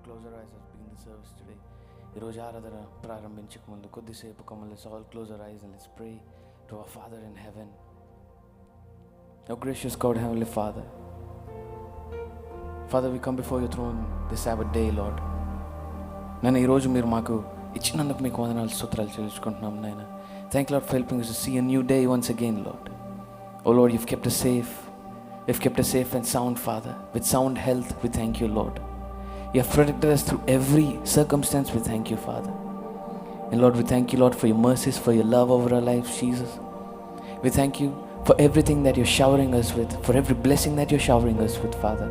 close our eyes as we begin the service today. ఈ రోజు ఆరాధన ప్రారంభించక ముందు కొద్దిసేపు let's all close our eyes and let's pray to our Father in heaven. Our gracious God, Heavenly Father, Father, we come before your throne this Sabbath day, Lord. నన్ను ఈరోజు మీరు మాకు ఇచ్చినందుకు మీకు వందనాలు స్తోత్రాలు చెల్లించుకుంటున్నాం నాయన. Thank you, Lord, for helping us to see a new day once again, Lord. Oh Lord, you've kept us safe. You've kept us safe and sound, Father. With sound health, we thank you, Lord. You have protected us through every circumstance. We thank you, Father. And Lord, we thank you, Lord, for your mercies, for your love over our lives, Jesus. We thank you for everything that you're showering us with, for every blessing that you're showering us with, Father.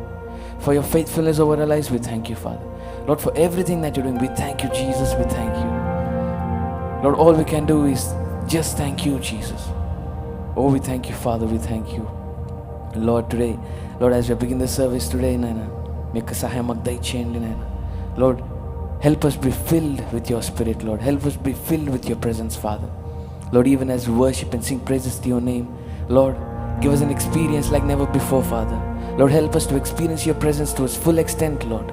For your faithfulness over our lives, we thank you, Father. Lord, for everything that you're doing, we thank you, Jesus. We thank you. Lord, all we can do is just thank you, Jesus. Oh, we thank you, Father. We thank you. Lord, today, Lord, as we begin the service today, Nana, make us sahayam maku dayacheyandi, Nana. Lord, help us be filled with your Spirit, Lord. Help us be filled with your presence, Father. Lord, even as we worship and sing praises to your name, Lord, give us an experience like never before, Father. Lord, help us to experience your presence to its full extent, Lord.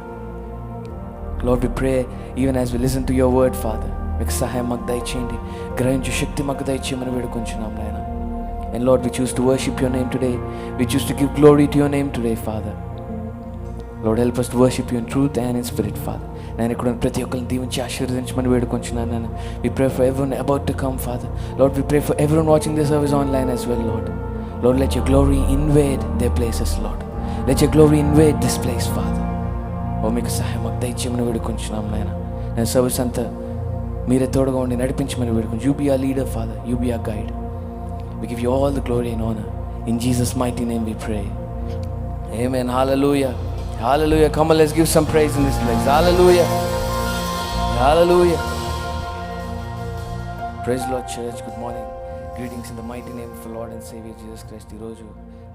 Lord, we pray even as we listen to your word, Father. Make us sahayam maku dayacheyandi, grahinchu shakti maku dayacheyamani vedukonchunnam, Nana. And Lord, we choose to worship your name today. We choose to give glory to your name today, Father. Lord, help us to worship you in truth and in spirit, Father. నేను ఇక్కడ ప్రతి ఒక్కరిని దీవించి ఆశీర్వదించమని వేడుకొంచున్నాను నాన్న. We pray for everyone about to come, Father. Lord, we pray for everyone watching this service online as well, Lord. Lord, let your glory invade their places, Lord. Let your glory invade this place, Father. ఓ మీకు సహాయం మాకు దయచేయమని వేడుకొంచున్నాం నాయన. నేను service అంతా మీరే తోడుగా ఉండి నడిపించమని వేడుకొంచు. You be our leader, Father. You be our guide. We give you all the glory and honor. In Jesus' mighty name we pray. Amen. Hallelujah. Hallelujah. Come on, let's give some praise in this place. Hallelujah. Hallelujah. Praise the Lord, church. Good morning. Greetings in the mighty name of the Lord and Savior Jesus Christ. ఈ రోజు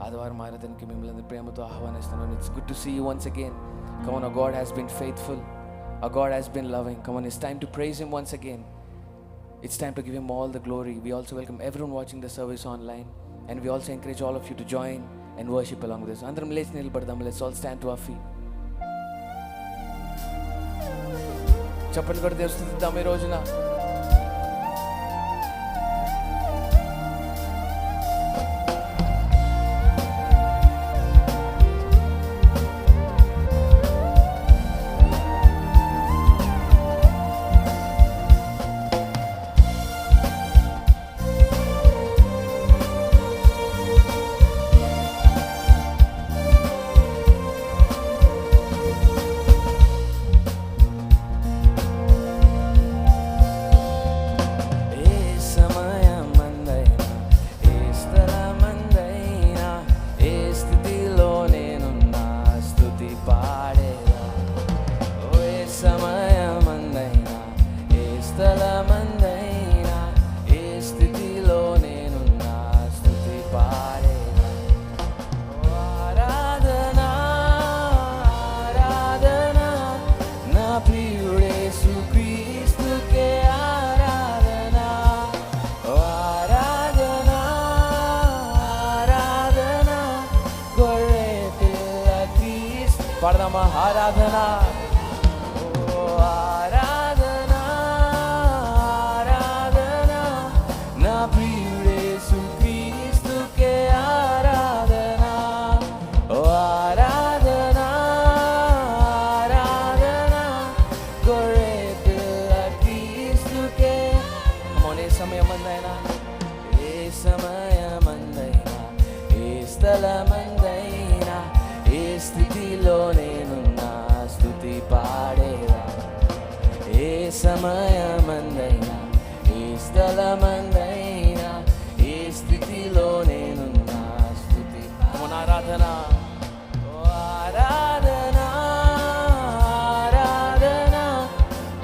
ఆదివారం ఆరాధనకి మిమ్మల్ని అందరి ప్రేమతో ఆహ్వానిస్తున్నాను. It's good to see you once again. Come on, our God has been faithful. Our God has been loving. Come on, it's time to praise Him once again. It's time to give Him all the glory. We also welcome everyone watching the service online, and we also encourage all of you to join and worship along with us. Andaram lechi nilbadam. Let's all stand to our feet. Chappallu kotti స్తుతిద్దాం ఈ రోజున. పాడదామా ఆరాధన ఓ ఆరాధన ఆరాధన నా ప్రియుడే యేసుక్రీస్తుకే ఆరాధన ఓ ఆరాధన ఆరాధన గొర్రె పిల్ల క్రీస్తుకే. ఏ సమయమందైనా ఏ సమయమందైనా ఏ స్థలమందైనా ఏ స్థితిలో నేనున్నా స్తుతి పాడేదా. ఏ సమయమందైనా ఏ స్థలమందైనా ఏ స్థితిలో నేనున్నా స్తుతి. ఆరాధన ఓ ఆరాధన ఆరాధన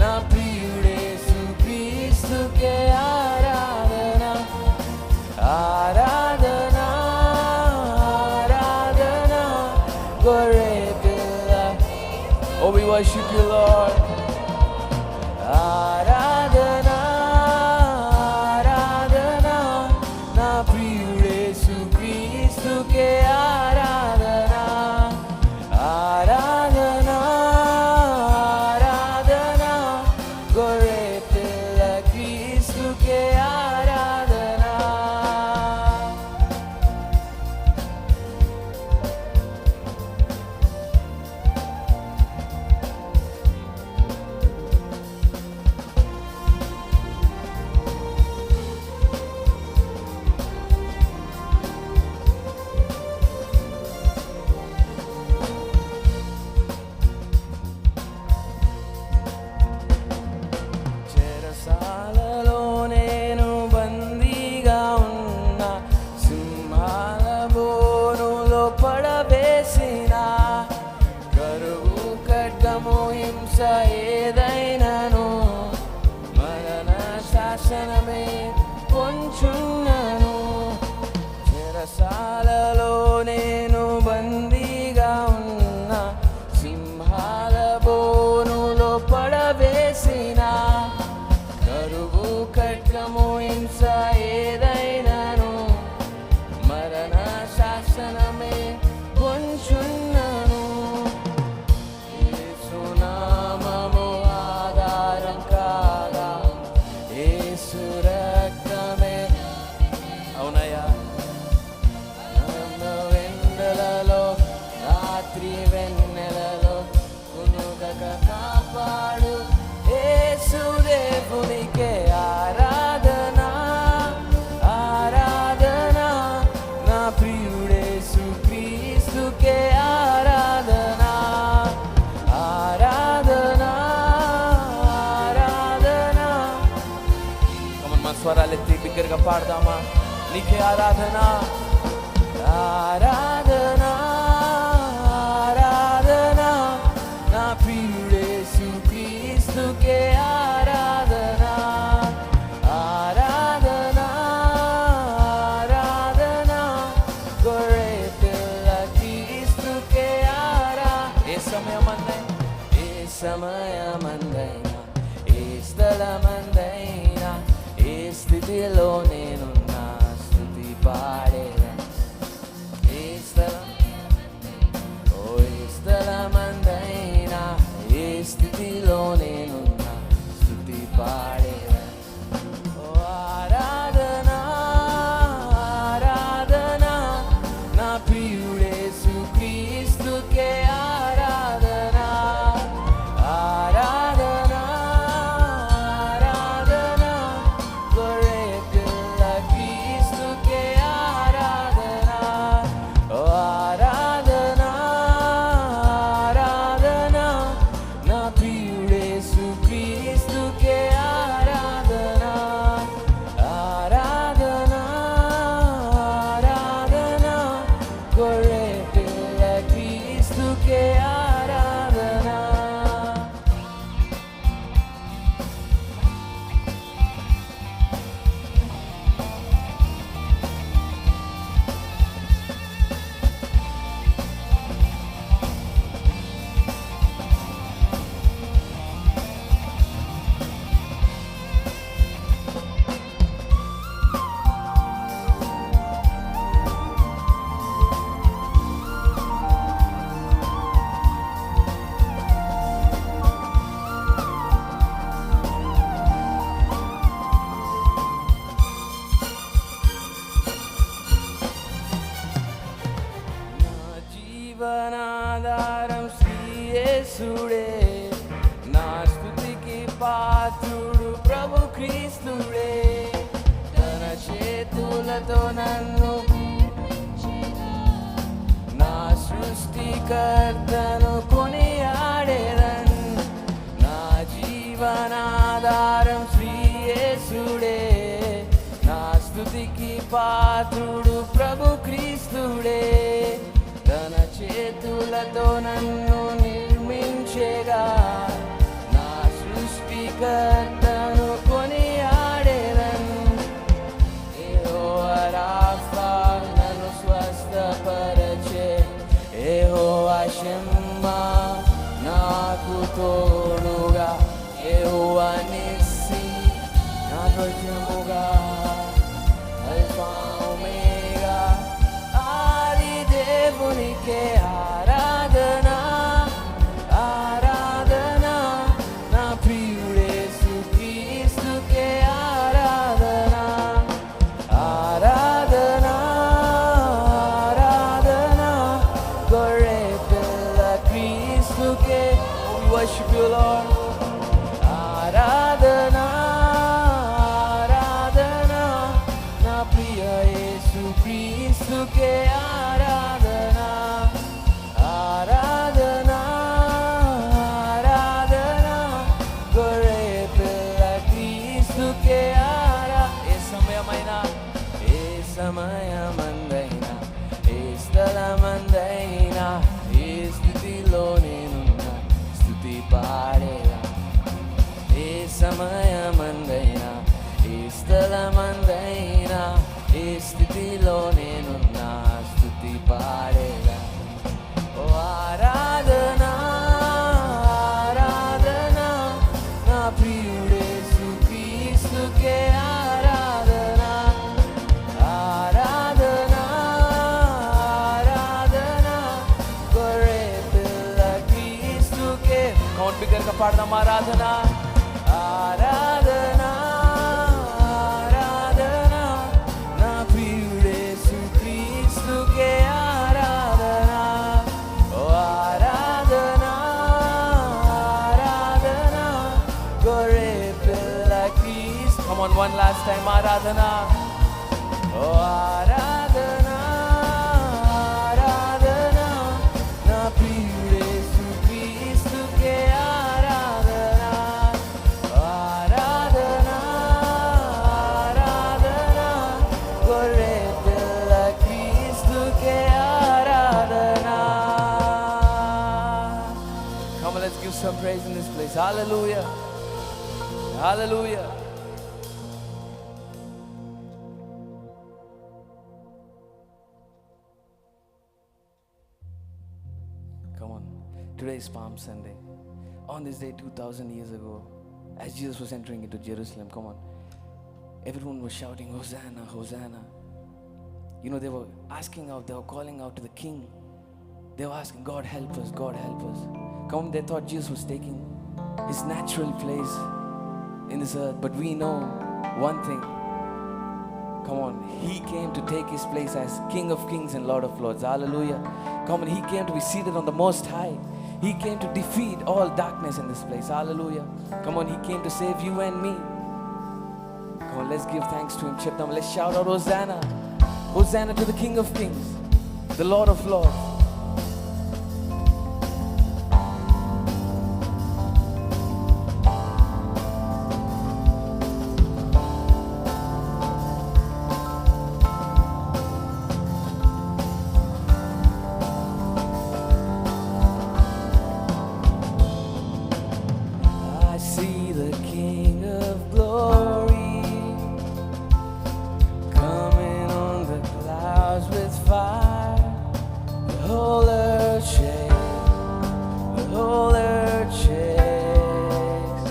నా ప్రియుడే యేసుక్రీస్తుకే ఆరాధన ఆరాధన oh, we worship you, Lord. Aradhana, Aradhana, na priyude Yesu-Kristuke Aradhana, Aradhana, పడవేసిన కరువు ఖడ్గము హింస ఏదైనాను మరణ శాసనమే పొంచున్నను. చెరసాలలో నేను బందీగా ఉన్న సింహాల బోనులో పడవేసిన కరువు ఖడ్గము హింస ఏదైనాను మరణ శాసనమే పొంచున్నను. యేసు నామము ఆధారం కాగా యేసు రక్తమే అవునయ్యా. వెన్నెలలో రాత్రి వెన్నెలలో కునుగక కాపాడు యేసు దేవునికే ఆరాధన ఆరాధన నా ప్రియుడేసు క్రీస్తుకే ఆరాధన ఆరాధన ఆరాధన. మన స్వరాలెత్తి బిగ్గరగా పాడదామా? నీకే ఆరాధన ఆరాధన ఆరాధన నా ప్రియుడేసు క్రీస్తుకే ఆరాధన ఆరాధన ఆరాధన గొర్రె పిల్ల క్రీస్తుకే ఏ సమయమందైనా ఏ స్థలమందైనా ఏ స్థితిలో నేనున్నా స్తుతి పాడేదా. ఏ స్థలమందైనా ఏ స్థితిలో నేనున్నా స్తుతి పాడేదా. ఆరాధన ఆరాధన నా ప్రియుడేసు క్రీస్తుకే ఆరాధన ఆరాధన ఆరాధన గొర్రె పిల్ల క్రీస్తుకే ఆరాధన ఆరాధన ఆరాధన నా ప్రియుడేసు క్రీస్తుకే ఆరాధన ఆరాధన ఆరాధన గొర్రె పిల్ల క్రీస్తుకే ఆరాధన. జీవనాధారం శ్రీ యేసుడే నా స్తుతికి పాత్రుడు ప్రభు క్రీస్తుడే తన చేతులతో నన్ను నా సృష్టికర్తను కొనియాడేదన్. నా జీవనాధారం శ్రీ యేసుడే నా స్తుతికి పాత్రుడు ప్రభు క్రీస్తుడే తన చేతులతో నన్ను నిర్మించేగా నా సృష్టికర్తను కొనియాడేదన్. యెహోవా రాఫా నన్ను స్వస్థపరచే యెహోవా షమ్మా నాకు తోడుగా యెహోవా నిస్సి నా ధ్వజముగా అల్ఫా ఒమేగా ఆది దేవునికే ఆరాధన ఆరాధన నా ప్రియుడేసు క్రీస్తుకే ఆరాధన ఆరాధన ఆరాధన గొర్రె పిల్ల క్రీస్తుకే. We worship you, Lord. ఆరాధన ఆరాధన నా ప్రియ యేసు క్రీస్తుకే ఆరాధన ఆరాధన ఆరాధన గొర్రె పిల్ల క్రీస్తుకే ఏ సమయమందైనా ఏ స్థలమందైనా పాడదాం. ఆరాధన ఆరాధన ఆరాధన నా ప్రియుడేసు క్రీస్తుకే ఆరాధన. ఓ ఆరాధన ఆరాధన గొర్రె పిల్ల క్రీస్తు. Come on, one last time. ఆరాధన ఓ ఆరాధన ఆరాధన నా ప్రియుడేసు క్రీస్తుకే ఆరాధన. ఆరాధన ఆరాధన గొర్రె పిల్ల క్రీస్తుకే ఆరాధన. Come on, let's give some praise in this place. Hallelujah. Hallelujah. Come on. Today is Palm Sunday. On this day 2000 years ago, as Jesus was entering into Jerusalem, come on, everyone was shouting, Hosanna, Hosanna. You know, they were asking out, they were calling out to the king. They were asking, God help us, God help us. Come on, they thought Jesus was taking his natural place in this earth. But we know one thing. Come on, he came to take his place as King of Kings and Lord of Lords. Hallelujah. Come on, he came to be seated on the Most High. He came to defeat all darkness in this place. Hallelujah. Come on, he came to save you and me. Come on, let's give thanks to him. Cheptam, let's shout out Hosanna. Hosanna to the King of Kings, the Lord of Lords. I see the King of Glory coming on the clouds with fire. The whole earth shakes, the whole earth shakes.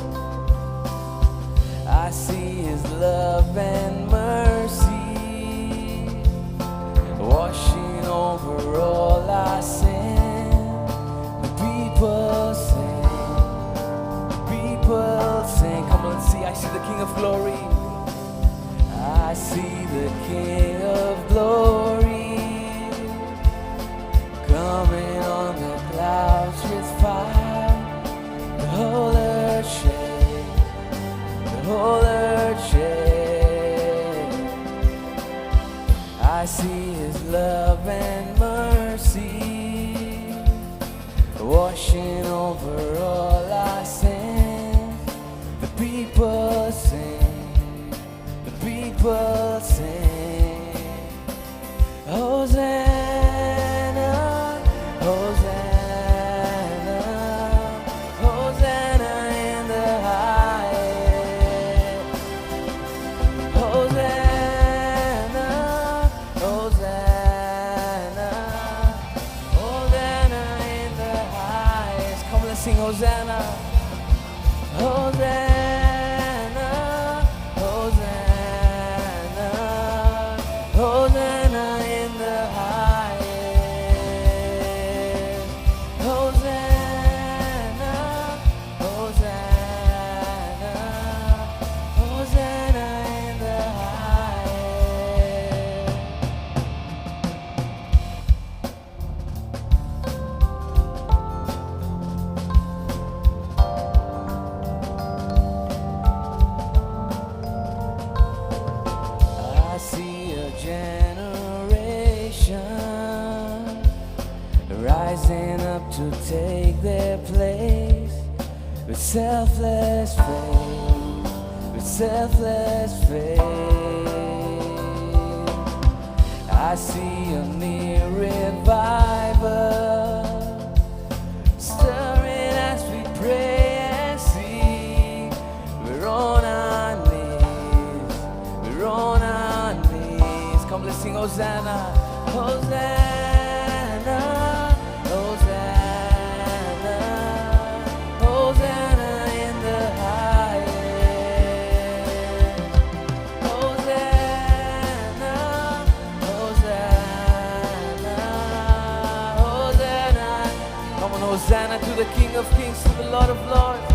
I see his love and mercy washing over all our sin. The people sing, people sing. Come on, see, I see the King of Glory. I see the King of Glory coming on the clouds with fire. The whole earth shakes, the whole earth shakes. I see his love and mercy washing over all our sins. The people sing, the people sing. Hosanna, Hosanna, Hosanna in the highest. Hosanna, Hosanna, Hosanna in the highest. Come, let's sing Hosanna. Hosanna, Hosanna, Hosanna in the highest. Hosanna, Hosanna, Hosanna in the highest. I see a generation rising up to take their place with selfless faith, with selfless faith. I see a near revival stirring as we pray and sing. We're on our knees, we're on our knees. Come, let's sing Hosanna, Hosanna, Hosanna, Hosanna in the highest. Hosanna, Hosanna, Hosanna. Come on, Hosanna to the King of Kings, to the Lord of Lords.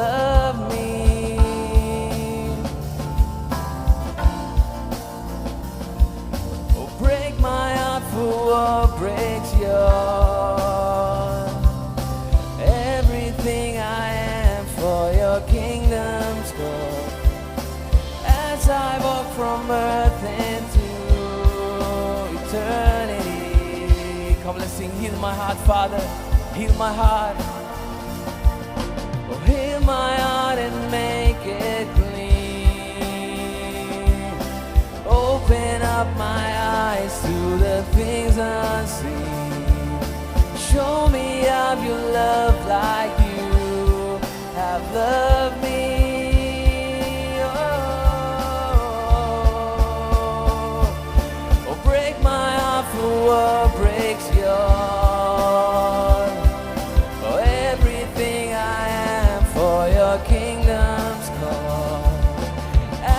loved me. Oh, break my heart for what breaks yours. Everything I am for your kingdom's cause. As I walk from earth into eternity. Come, let's sing. Heal my heart, Father. Heal my heart. Oh, heal my heart and make it clean. Open up my eyes to the things unseen. Show me of your love like you have loved me. Oh, break my heart for what breaks yours. Oh, everything I am for your kingdom's cause.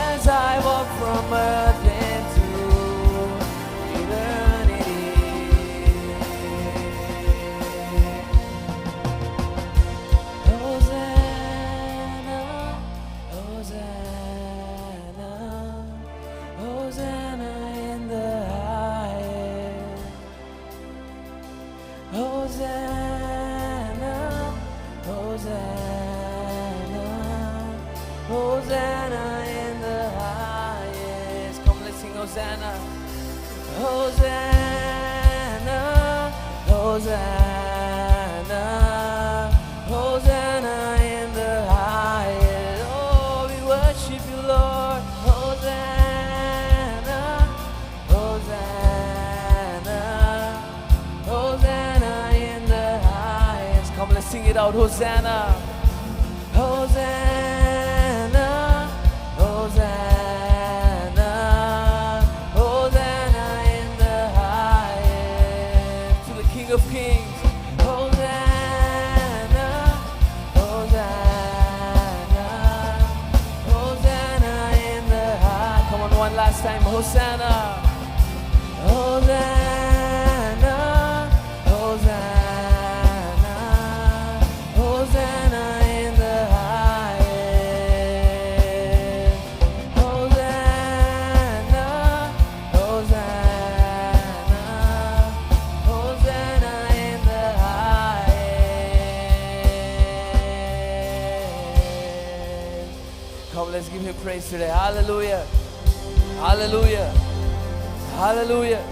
As I walk from earth into eternity. Hosanna, Hosanna, Hosanna in the highest. Hosanna, Hosanna, Hosanna in the highest. Come, let's sing Hosanna. Hosanna, Hosanna, Hosanna in the highest. Oh, we worship you, Lord. Hosanna, Hosanna, Hosanna in the highest. Come, let's sing it out. Hosanna, Hosanna, Hosanna, Hosanna in the highest. To the King of Kings. Hosanna, Hosanna, Hosanna in the high. Come on, one last time. Hosanna, Hosanna, Hosanna, Hosanna in the highest. Hosanna, Hosanna, Hosanna in the highest. Come, let's give him praise today. Hallelujah. Hallelujah. Hallelujah.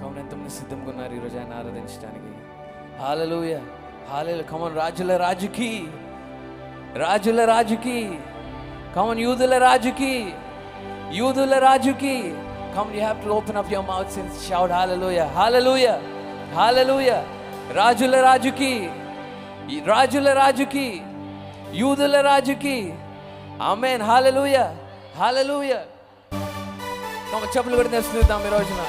Come, ఎంతమంది సిద్ధంగా ఉన్నారు ఈరోజు ఆయన ఆరాధించడానికి? హల్లెలూయా, హల్లెలూయా. Come on, రాజుల రాజుకి, రాజుల రాజుకి. Come on, యూదుల రాజుకి, యూదుల రాజుకి. Come, you have to open up your mouths and shout hallelujah, hallelujah, hallelujah. రాజుల రాజుకి, రాజుల రాజుకి, యూదుల రాజుకి. ఆమేన్. హల్లెలూయా, హల్లెలూయా. Come on, చెప్పులు కొట్టి నేర్చుకుందాం ఈ రోజున.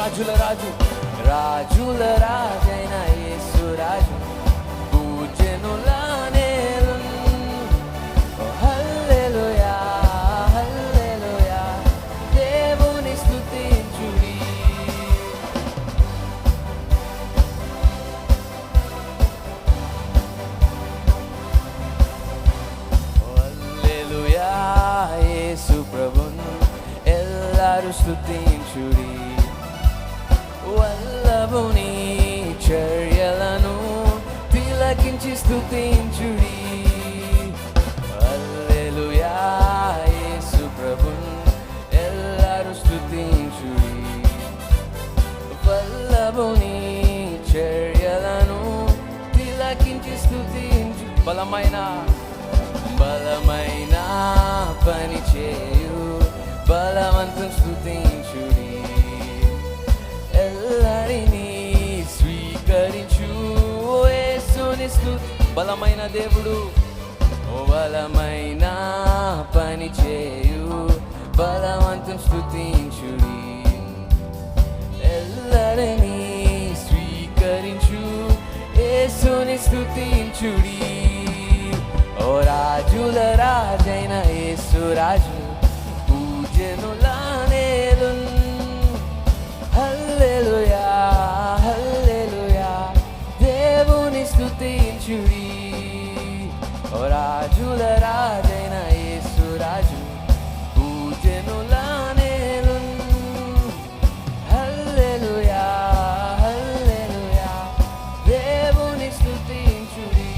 రాజుల రాజు, రాజుల రాజైన యేసు రాజు పూజనుల నేలున్. హల్లెలూయా, హల్లెలూయా, దేవుని స్తుతించుడి. హల్లెలూయా, యేసు ప్రభున్ ఎల్లరూ స్తుతించుడి. వల్లభుని చర్యలను తిలకించి స్తుతించుడి. హల్లెలూయా యేసు ప్రభున్ ఎల్లరూ స్తుతించుడి. వల్లభుని చర్యలను తిలకించి స్తుతించు. బలమైన పని చేయు బలవంతం స్తుతించుడి. ఎల్లరినీ స్వీకరించు యేసుని స్తుతి. బలమైన దేవుడు, బలమైన పని చేయు బలవంతం స్తుతించుడి. ఎల్లరినీ స్వీకరించు యేసుని స్తుతించుడి. ఓ రాజుల రాజైన యేసు రాజు పూజనుల నేలున్. హల్లెలూయా హల్లెలూయా దేవుని స్తుతించుడి. ఓ రాజుల రాజైన యేసు రాజు పూజనుల నేలున్. హల్లెలూయా హల్లెలూయా దేవుని స్తుతించుడి.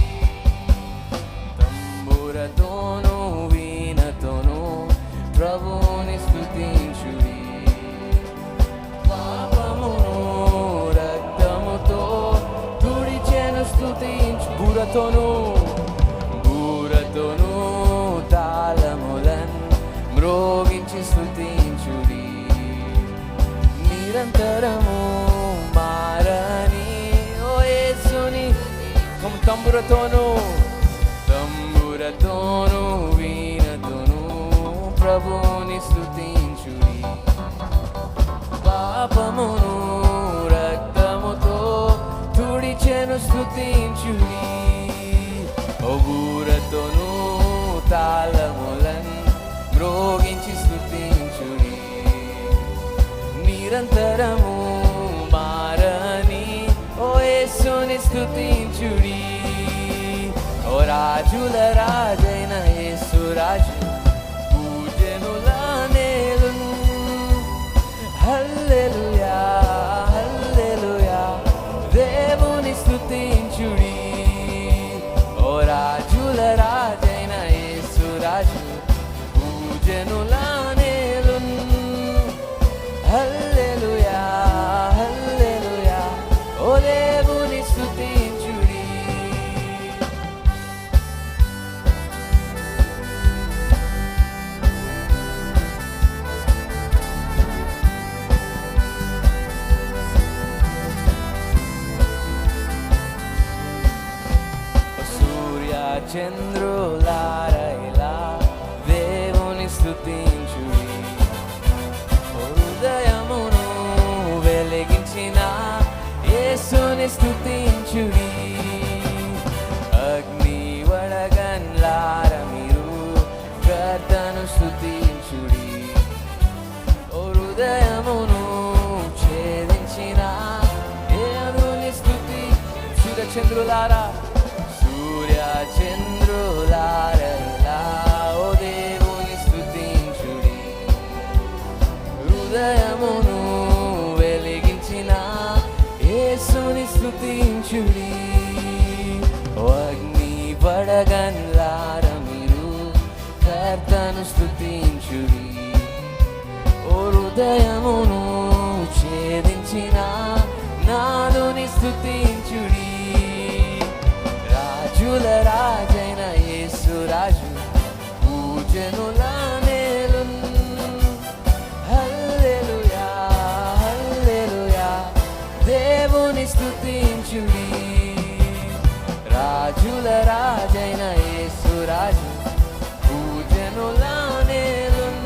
తంబురతోను వీణతోను ప్రభువుని స్తుతించుడి. పాపమును రక్తముతో తుడిచెను స్తుతించు. బూరతోను తాళములన్ మ్రోగించి స్తుతించుడి. నిరంతరము మారని ఓ యేసుని. తంబురతోను వీణతోను ప్రభువుని స్తుతించుడి. పాపమును రక్తముతో తుడిచెను స్తుతించుడి. ఓ బూరతోను తాళములన్ మ్రోగించి స్తుతించుడి. నిరంతరము మారని ఓ యేసుని స్తుతించుడి. ఓ రాజుల రాజైన యేసు రాజు పూజనుల నేలున్. హల్లెలూయా హల్లెలూయా దేవుని స్తుతించుడి. ఓ రాజుల రాజైన యేసు రాజు పూజనుల నేలున్. హల్లెలూయా హల్లెలూయా ఓ దేవుని స్తుతించుడి. చంద్రులారైలా దేవుని స్తుతించుడి. హృదయమును వెలిగించిన యేసుని స్తుతించుడి. అగ్ని వడగన్లార మీరు కర్తను స్తుతించుడి. హృదయమును ఛేదించిన యేసుని స్తుతి. సూర్యచంద్రులారా చంద్రులారైలా ఓ దేవుని స్తుతించుడి. హృదయమును వెలిగించిన యేసుని స్తుతించుడి. అగ్ని వడగన్లార మీరు కర్తను స్తుతించుడి. ఓ హృదయమును ఛేదించిన నాదుని స్తుతించుడి. రాజుల రాజైన యేసు రాజు పూజనుల నేలున్. హల్లెలూయా హల్లెలూయా దేవుని స్తుతించుడి. రాజుల రాజైన యేసు రాజు పూజనుల నేలున్.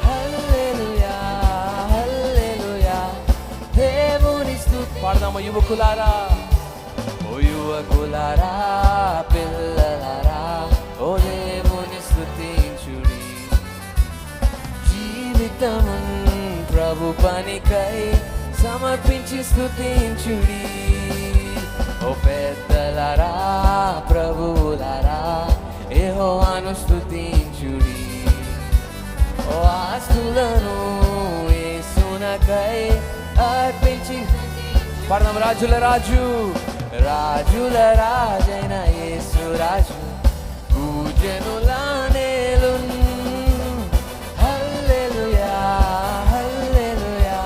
హల్లెలూయా హల్లెలూయా దేవుని స్తుతి. పాడదామా యువకులారా, యువకులారా పిల్లలారా ఓ దేవుని స్తుతించుడి. జీవితమున్ ప్రభు పనికై సమర్పించి స్తుతించుడి. ఓ పెద్దలారా ప్రభువులారా యెహోవాను స్తుతించుడి. ఓ ఆస్తులను యేసునకై అర్పించి పాడదాం. రాజుల రాజు, రాజుల రాజైన యేసు రాజు, పూజనుల నేలున్. హల్లెలూయా హల్లెలూయా,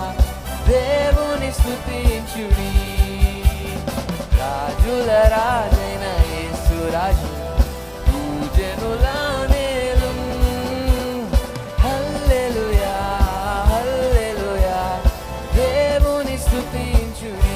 దేవుని స్తుతించుడి. రాజుల రాజైన యేసు రాజు, పూజనుల నేలున్. హల్లెలూయా హల్లెలూయా, దేవుని స్తుతించుడి.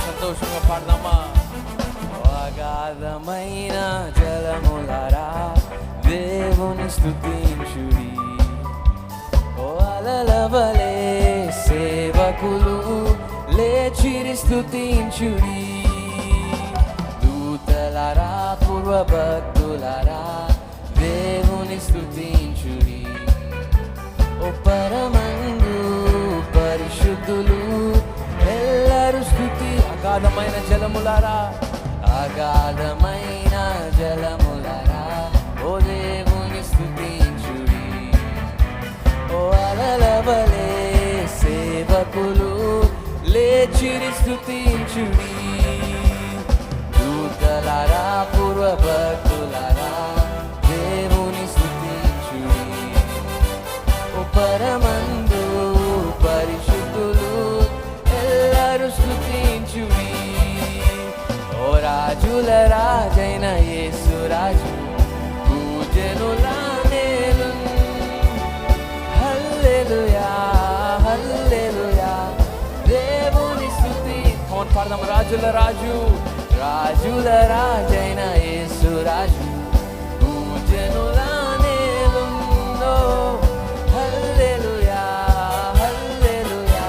సంతోషంగా పాడదామా. అగాధమైన జలములారా, దేవుని స్తుతించుడి. ఓ అలలవలే సేవకులు లేచిరి స్తుతించుడి. దూతలారా పూర్వ భక్తులారా, దేవుని స్తుతించుడి. ఓ పరమందు పరిశుద్ధులు ఎల్లరూ స్తుతి. అగాధమైన జలములారా, అగాధమైన జలములారా, ఓ దేవుని స్తుతించుడి. ఓ అలలవలే సేవకులు లేచిరి స్తుతించుడి. దూతలారా పూర్వ భక్తులారా, దేవుని స్తుతించుడి. ఓ పరమందు పరిశుద్ధులు ఎల్లరూ స్తుతించుడి. ఓ రాజుల రాజైన యేసు రాజు, పూజనుల నేలున్. హల్లెలూయా హల్లెలూయా, దేవుని స్తుతి. కౌన్ పాడదాం. రాజుల రాజు, రాజుల రాజైన యేసు రాజు, పూజనుల నేలున్. హల్లెలూయా హల్లెలూయా,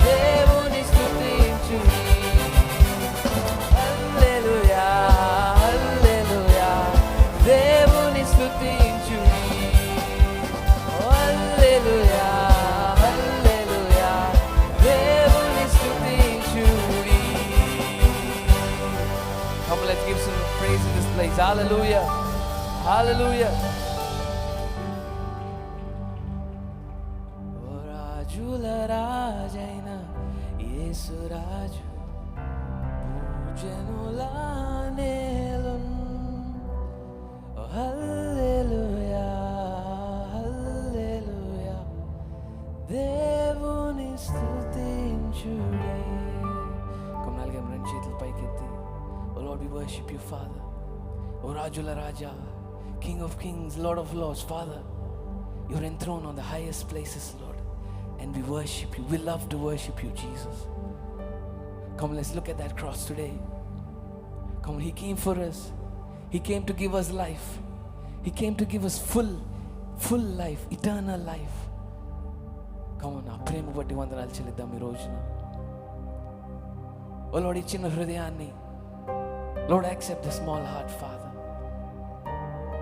దేవుని స్తుతించుడి. హల్లెలూయా హల్లెలూయా, దేవుని స్తుతించుడి. హల్లెలూయా హల్లెలూయా, దేవుని స్తుతించుడి. Come, let's give some praise in this place. Hallelujah hallelujah. ఓ రాజుల రాజైన యేసు రాజు, పూజనుల నేలున్. హల్లెలూయా హల్లెలూయా, దేవుని స్తుతించుడి. కొన్నాళ్ళుగా రెండు చేతులు పైకెత్తి, O Lord we worship you Father. O రాజుల రాజా, King of kings, Lord of lords, Father, you're enthroned on the highest places, Lord, and we worship you. We love to worship you, Jesus. Come, let's look at that cross today. Come on, he came for us. He came to give us life. He came to give us full life, eternal life. Come on, నా ప్రేమ బట్టి వందనాలు చెల్లిద్దాం ఈ రోజున. ఓ Lord, ఇచ్చిన హృదయాన్ని, Lord, accept the small heart Father.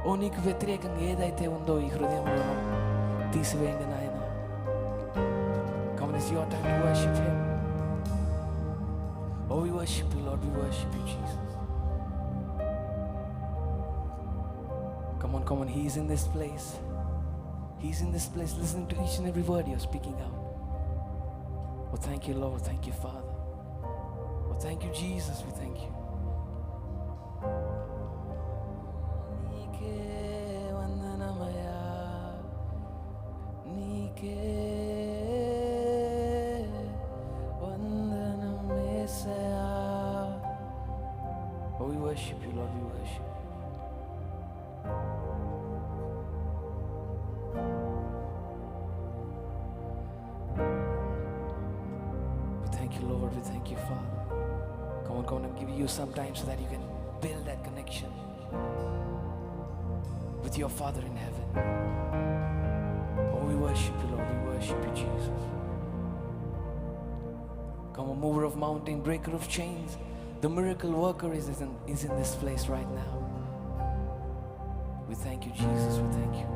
O నీకు వ్యతిరేకంగా ఏదైతే ఉందో ఈ హృదయంలో తీసివేయండి నాయన. Come on, it's your time to worship him. Oh, we worship you, Lord, we worship you, Jesus. Come on, he is in this place. He's in this place listening to each and every word you're speaking out. Oh, thank you, Lord, thank you, Father. Oh, thank you, Jesus, we thank you. Oh, we worship you, Lord, we worship you. We thank you, Lord, we thank you, Father. Come on, I'm giving you some time so that you can build that connection with your Father in heaven. Oh, we worship you, Lord, we worship you, Jesus. Come on, mover of mountain, breaker of chains, The miracle worker is in this place right now. We thank you, Jesus. We thank you.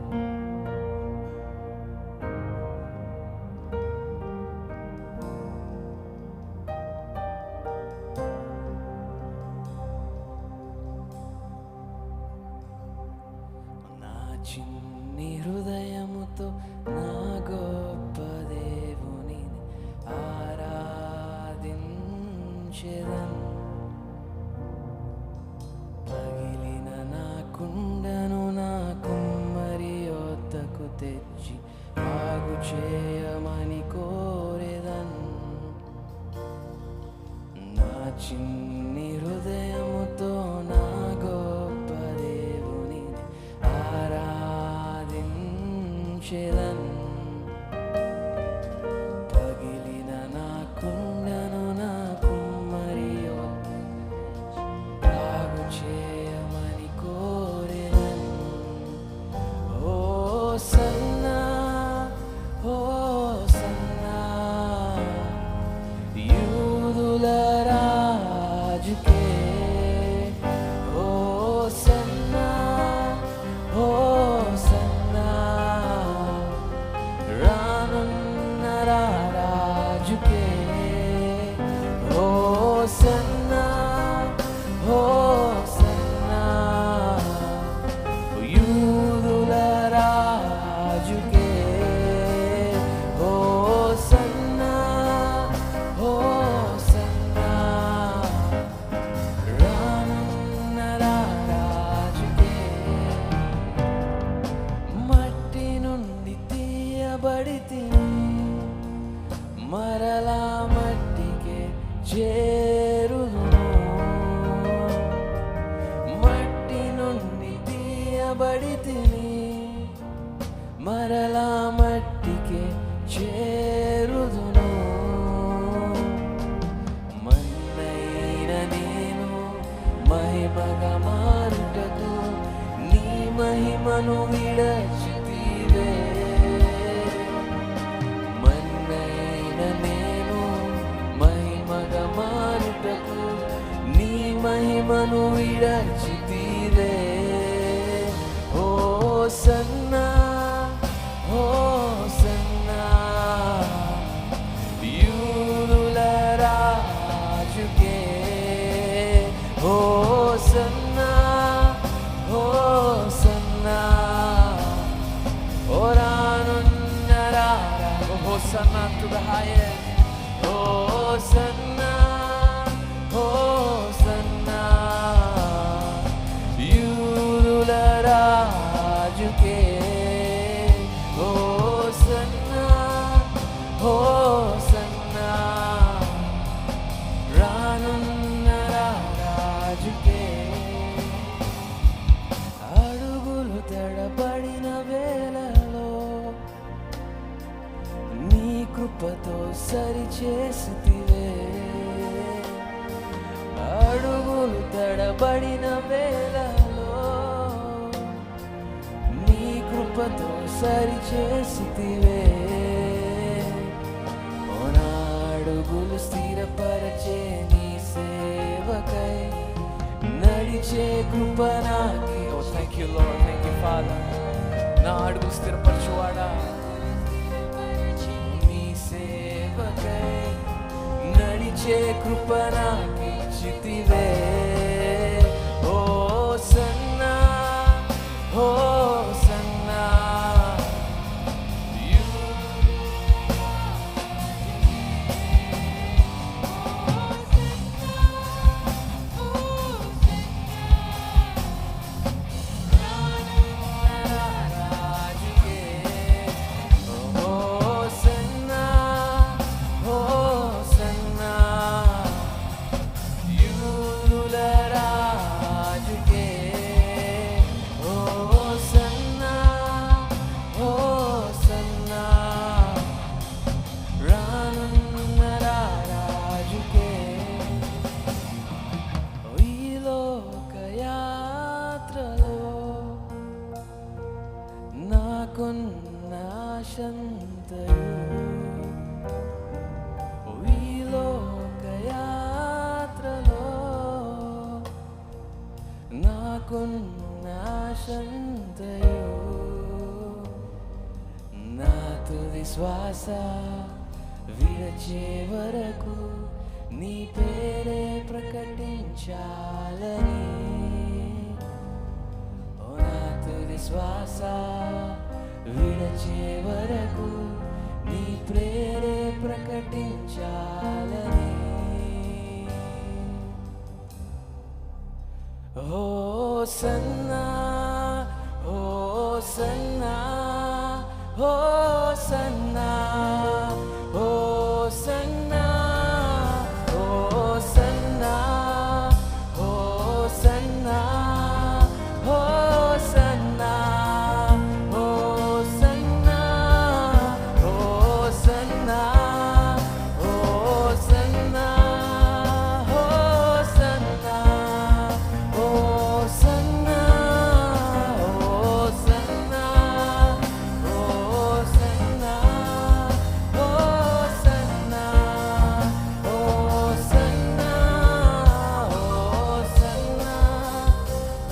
నా చిన్ని హృదయముతో నా గొప్ప దేవుని ఆరాధించెదన్. పగిలిన నా కుండను నా కుమ్మరి యొద్దకు తెచ్చి బాగు చేయమని కోరెదన్. నా చిన్ని హృదయముతో నా గొప్ప దేవుని ఆరాధించెదన్. పగిలిన నా కుండను నా కుమ్మరి బాగు చేయమని కోరెదన్. ఓ సన్నా, ఓ సన్నా, యూదుల రాజుకే. ఓ సన్నా, ఓ సన్నా, రానున్న రాజుకే. ఓ సన్నా, ఓ సన్నా, యూదుల రాజుకే. ఓ సన్నా, ఓ సన్నా, రానున్న రాజుకే. మట్టి నుండి తీయబడితిని, మరలా మట్టికే చేరుదును. మట్టి నుండి తీయబడితిని, మరలా మట్టికే చేరుదును. మన్నైన నేను మహిమగా మారుటకు నీ మహిమను విడచితివే. మన్నైన నేను మహిమగా మారుటకు నీ మహిమను విడచితివే. ఓ సన్నా, ఓ సన్నా, యూదుల రాజుకే. ఓ సన్నా, ఓ సన్నా, ఓ రానున్న రాజు. ఓ సన్నా to the highest. ఓ సన్నా, ఓ సన్నా, యూదుల రాజుకే. ఓ సన్నా, ఓ సన్నా, రానున్న రాజుకే. అడుగులు తడబడిన వేళలో నీ కృపతో సరిచేసితివే. అడుగులు తడబడిన వేళలో నీ కృపతో సరిచేసితివే. నా అడుగులు స్థిరపరచే నీ సేవకై నడిచే కృప నాకి. Oh, thank you, Lord. Thank you, Father. నా అడుగులు స్థిరపరచువాడా, నీ సేవకై నడిచే కృప నాకి చితివే. ఓ సన్నా, ఓ సన్నా, రాజుకే. ఓ సన్నా, యూదుల శ్వాస విడచే వరకు నీ పేరే ప్రకటించాలని, ఓ నా తుది శ్వాస విడచే వరకు నీ పేరే ప్రకటించాలని. Hosanna hosanna hosanna hosanna hosanna hosanna hosanna hosanna hosanna hosanna hosanna hosanna hosanna hosanna hosanna hosanna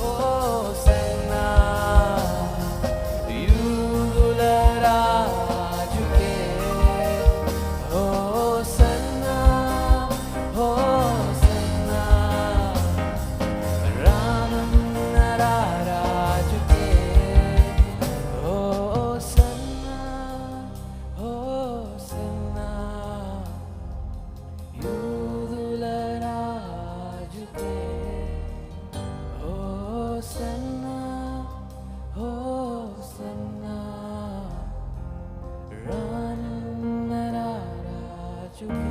hosanna యూదుల రాజుకే హోసన్నా హోసన్నా రానున్న రాజుకే హోసన్నా హోసన్నా యూదుల రాజుకే హోసన్నా హోసన్నా రానున్న రాజుకే.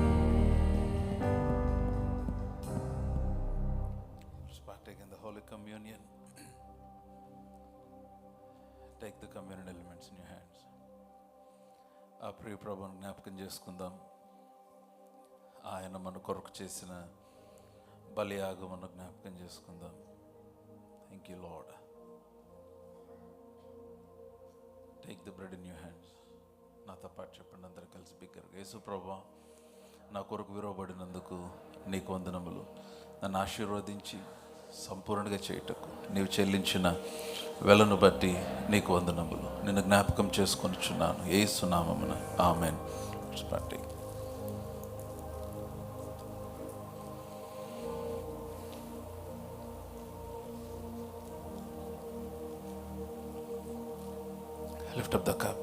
Let's partake in the Holy Communion. Take the communion elements in your hands. ఆ ప్రియ ప్రభువును జ్ఞాపకం చేసుకుందాం. ఆయన మన కొరకు చేసిన బలియాగమును జ్ఞాపకం చేసుకుందాం. Thank you lord. Take the bread in your hands. నాతో పాటు చెప్పండి అందరూ కలిసి బిగ్గరగా. యేసు ప్రభువా, నా కొరకు విరవబడినందుకు నీకు వందనములు. నన్ను ఆశీర్వదించి సంపూర్ణంగా చేయుటకు నీవు చెల్లించిన వెలను బట్టి నీకు వందనములు. నిన్ను జ్ఞాపకం చేసుకొనిచున్నాను యేసు నామమున. Amen. Party lift up the cup.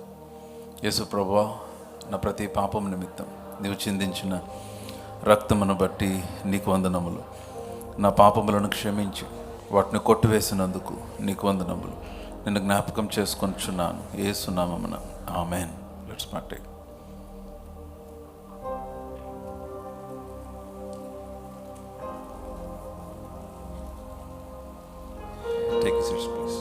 Yesu ప్రభువా, నా ప్రతి పాపం నిమిత్తం నీవు చిందించిన రక్తమును బట్టి నీకు వందనములు. నా పాపములను క్షమించి వాటిని కొట్టివేసినందుకు నీకు వందనములు. నిన్ను జ్ఞాపకం చేసుకొనిచున్నాను యేసు నామమున. Amen. Let's partake. Take seats please.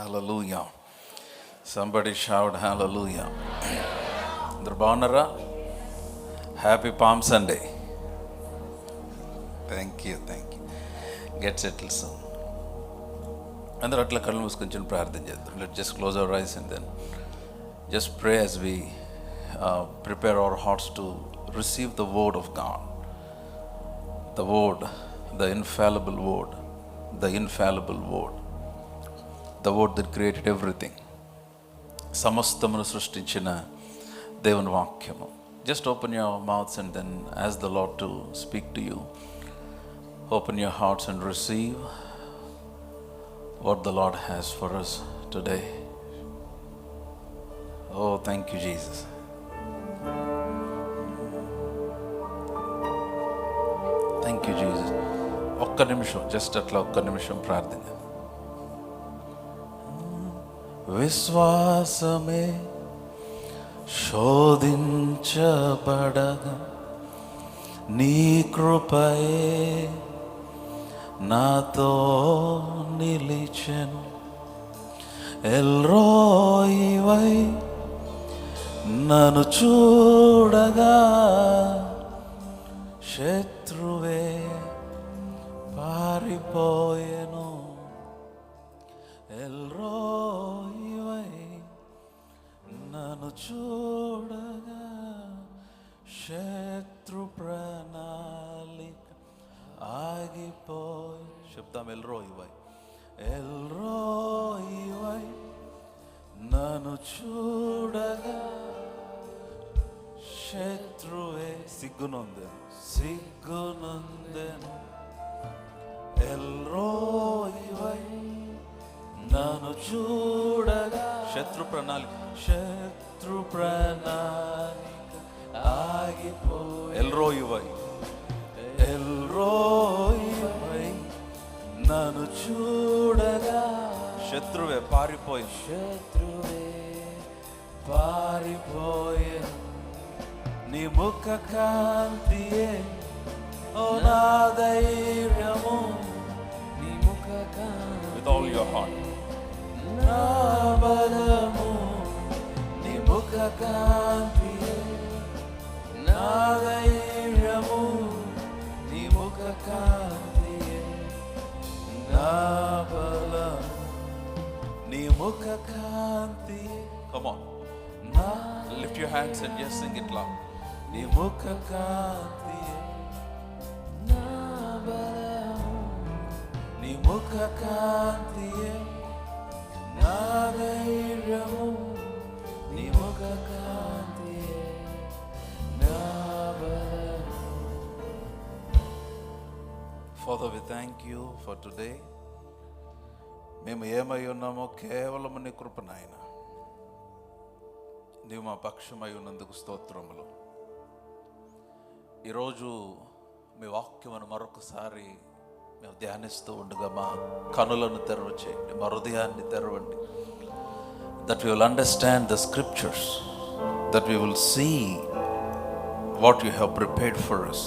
Hallelujah. Somebody shout hallelujah. అందరు బాగున్నారా? Happy palm Sunday. Thank you. Get settle soon. అందరూ అట్లా కళ్ళు మూసుకొని ప్రార్థన చేద్దాం. Let just close our eyes and then just pray as we prepare our hearts to receive the word of God. The word, the infallible word, the word that created everything. సమస్తమును సృష్టించిన దేవుని వాక్యము. Just open your mouths and then ask the Lord to speak to you. Open your hearts and receive what the Lord has for us today. Oh, thank you, Jesus. Thank you, Jesus. ఒక్క నిమిషం, just అట్లా ఒక్క నిమిషం ప్రార్థన. విశ్వాసమే శోధించబడగా నీ కృపయే నాతో నిలిచెను. ఎల్రోయివై నన్ను చూడగా శత్రువే పారిపోయెను. ఎల్రోయివై నన్ను చూడగా శత్రు ప్రణాళిక ఆగిపోయి. చెప్తాం ఎల్రోయివై, ఎల్రోయివై నన్ను చూడగా శత్రువే సిగ్గునొందెను. ఎల్రోయివై నన్ను చూడగా శత్రు ప్రణాళిక ఆగిపో. ఎల్రోయివై నన్ను చూడగా శత్రువే పారిపోయే నీ ముఖ కాంతియే ఓ నా ధైర్యము. నీ ముఖ కాంతి with all your heart, నా బలము. నీ ముఖ కాంతియే నా ధైర్యము. నీ ముఖ కాంతియే నా బలము. నీ ముఖ కాంతియే. Come on, lift your hands and just sing it loud. నీ ముఖ కాంతియే నా బలము. నీ ముఖ కాంతియే నా ధైర్యము. నీ ముఖ కాంతియే నా బలము. Father, we thank you for today. మేము ఏమై ఉన్నామో కేవలం నీ కృప నాయన. నీవు మా పక్షమై ఉన్నందుకు స్తోత్రములు. ఈరోజు మీ వాక్యమును మరొకసారి మేము ధ్యానిస్తూ ఉండగా మా కనులను తెరవచేయండి, మా హృదయాన్ని తెరవండి. That we will understand the scriptures, that we will see what you have prepared for us.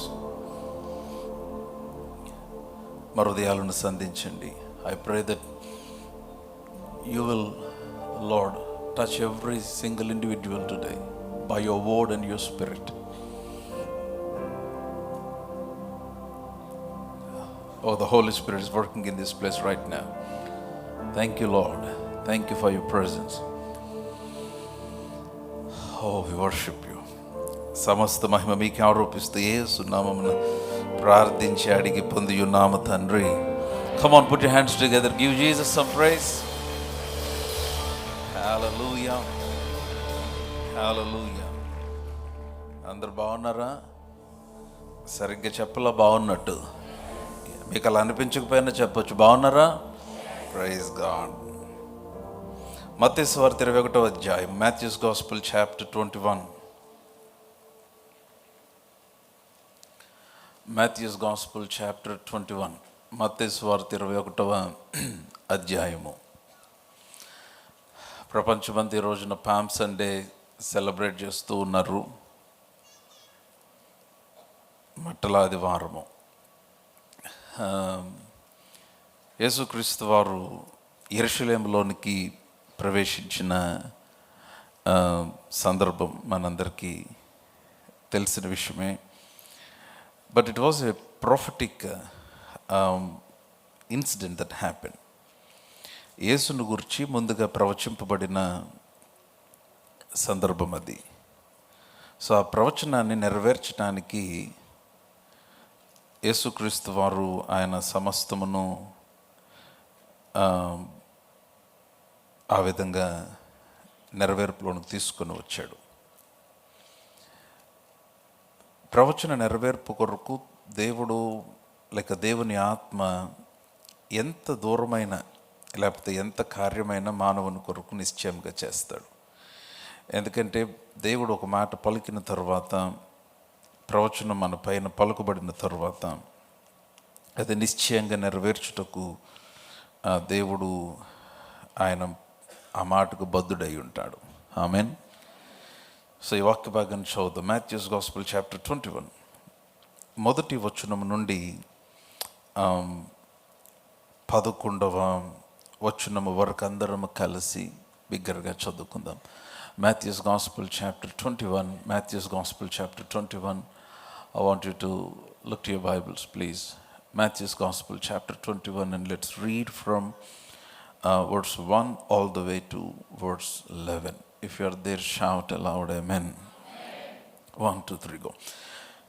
మా హృదయాలను సంధించండి. I pray that you will, Lord, touch every single individual today by your word and your spirit. Oh, the Holy Spirit is working in this place right now. Thank you, Lord. Thank you for your presence. Oh, we worship you. సమస్త మహిమ మీకే ఆరోపిస్తూ యేసు నామమున ప్రార్థించి అడిగి పొందియున్నాము తండ్రి. Come on, put your hands together. Give Jesus some praise. Hallelujah. Hallelujah. అందరు బాగున్నారా? సరిగ్గా చెప్పలా బాగున్నట్టు. మీకు అలా అనిపించకపోయినా చెప్పొచ్చు, బాగున్నారా? Praise God. మత్తయి సువార్త 21వ అధ్యాయం, Matthew's gospel chapter 21. Matthew's gospel chapter 21. మత్తయి సువార్త 21వ అధ్యాయము. ప్రపంచమంతా ఈ రోజున పామ్ సండే సెలబ్రేట్ చేస్తూ ఉన్నారు. మట్టలాది వారము. యేసుక్రీస్తు వారు యెరూషలేములోనికి ప్రవేశించిన సందర్భం మనందరికీ తెలిసిన విషయమే. But it was a prophetic incident that happen. యేసును గురించి ముందుగా ప్రవచింపబడిన సందర్భం అది. సో ఆ ప్రవచనాన్ని నెరవేర్చడానికి యేసుక్రీస్తు వారు ఆయన సమస్తమును ఆ విధంగా నెరవేర్పులోనికి తీసుకొని వచ్చాడు. ప్రవచన నెరవేర్పు కొరకు దేవుడు లేక దేవుని ఆత్మ ఎంత దూరమైన లేకపోతే ఎంత కార్యమైన మానవుని కొరకు నిశ్చయంగా చేస్తాడు. ఎందుకంటే దేవుడు ఒక మాట పలికిన తర్వాత, ప్రవచనం మన పైన పలుకుబడిన తర్వాత అది నిశ్చయంగా నెరవేర్చుటకు దేవుడు ఆయన ఆ మాటకు బద్ధుడై ఉంటాడు. ఆమెన్. సో ఈ వాక్య భాగాన్ని చదువుదాం. మాథ్యూస్ గాస్పెల్ చాప్టర్ 21 మొదటి వచనం నుండి 11వ వచనం వరకు అందరం కలిసి బిగ్గరగా చదువుకుందాం. Matthew's Gospel chapter 21. Matthew's Gospel chapter 21. I want you to look to your Bibles, please. Matthew's Gospel chapter 21, and let's read from verse 1 all the way to verse 11. If you are there, shout aloud, Amen. 1 2 3 go.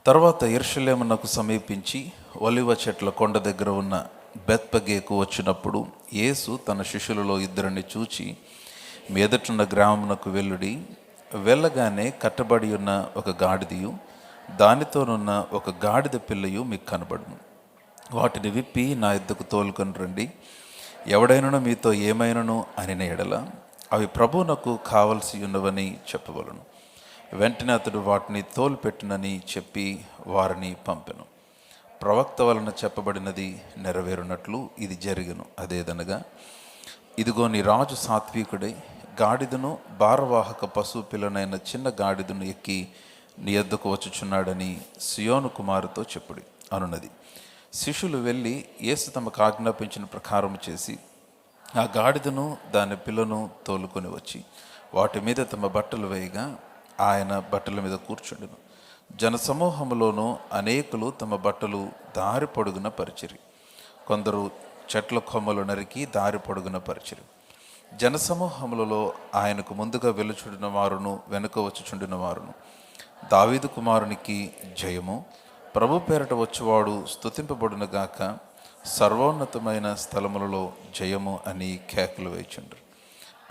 తర్వాత యెరూషలేమునకు సమీపించి ఒలివ చెట్ల కొండ దగ్గర ఉన్న బెత్పగేకు వచ్చినప్పుడు యేసు తన శిష్యులలో ఇద్దరిని చూచి, మీ ఎదుటున్న గ్రామమునకు వెళ్ళుడి, వెళ్ళగానే కట్టబడి ఉన్న ఒక గాడిదయు దానితోనున్న ఒక గాడిద పిల్లయు మీకు కనబడును. వాటిని విప్పి నా ఎద్దుకు తోలుకొని రండి. ఎవడైనను మీతో ఏమైనను అనిన ఎడల అవి ప్రభువునకు కావలసి ఉన్నవని చెప్పవలను. వెంటనే అతడు వాటిని తోలుపెట్టునని చెప్పి వారిని పంపెను. ప్రవక్త వలన చెప్పబడినది నెరవేరునట్లు ఇది జరిగెను. అదేదనగా, ఇదిగో నీ రాజు సాత్వికుడై గాడిదను భారవాహక పశువు పిల్లనైన చిన్న గాడిదను ఎక్కి నీ యొద్దకు వచ్చుచున్నాడని సియోను కుమారుతో చెప్పుడి అనున్నది. శిష్యులు వెళ్ళి యేసు తమకు ఆజ్ఞాపించిన ప్రకారం చేసి ఆ గాడిదను దాని పిల్లను తోలుకొని వచ్చి వాటి మీద తమ బట్టలు వేయగా ఆయన బట్టల మీద కూర్చుండెను. జనసమూహములోనూ అనేకులు తమ బట్టలు దారి పొడుగున పరిచిరి. కొందరు చెట్ల కొమ్మలు నరికి దారి పొడుగున పరిచిరి. జనసమూహములలో ఆయనకు ముందుగా వెలుచుండిన వారును వెనుక వచ్చుచుండిన వారును, దావీదు కుమారునికి జయము, ప్రభు పేరట వచ్చువాడు స్తుతింపబడును గాక, సర్వోన్నతమైన స్థలములలో జయము అని కేకలు వేయుచుండ్రు.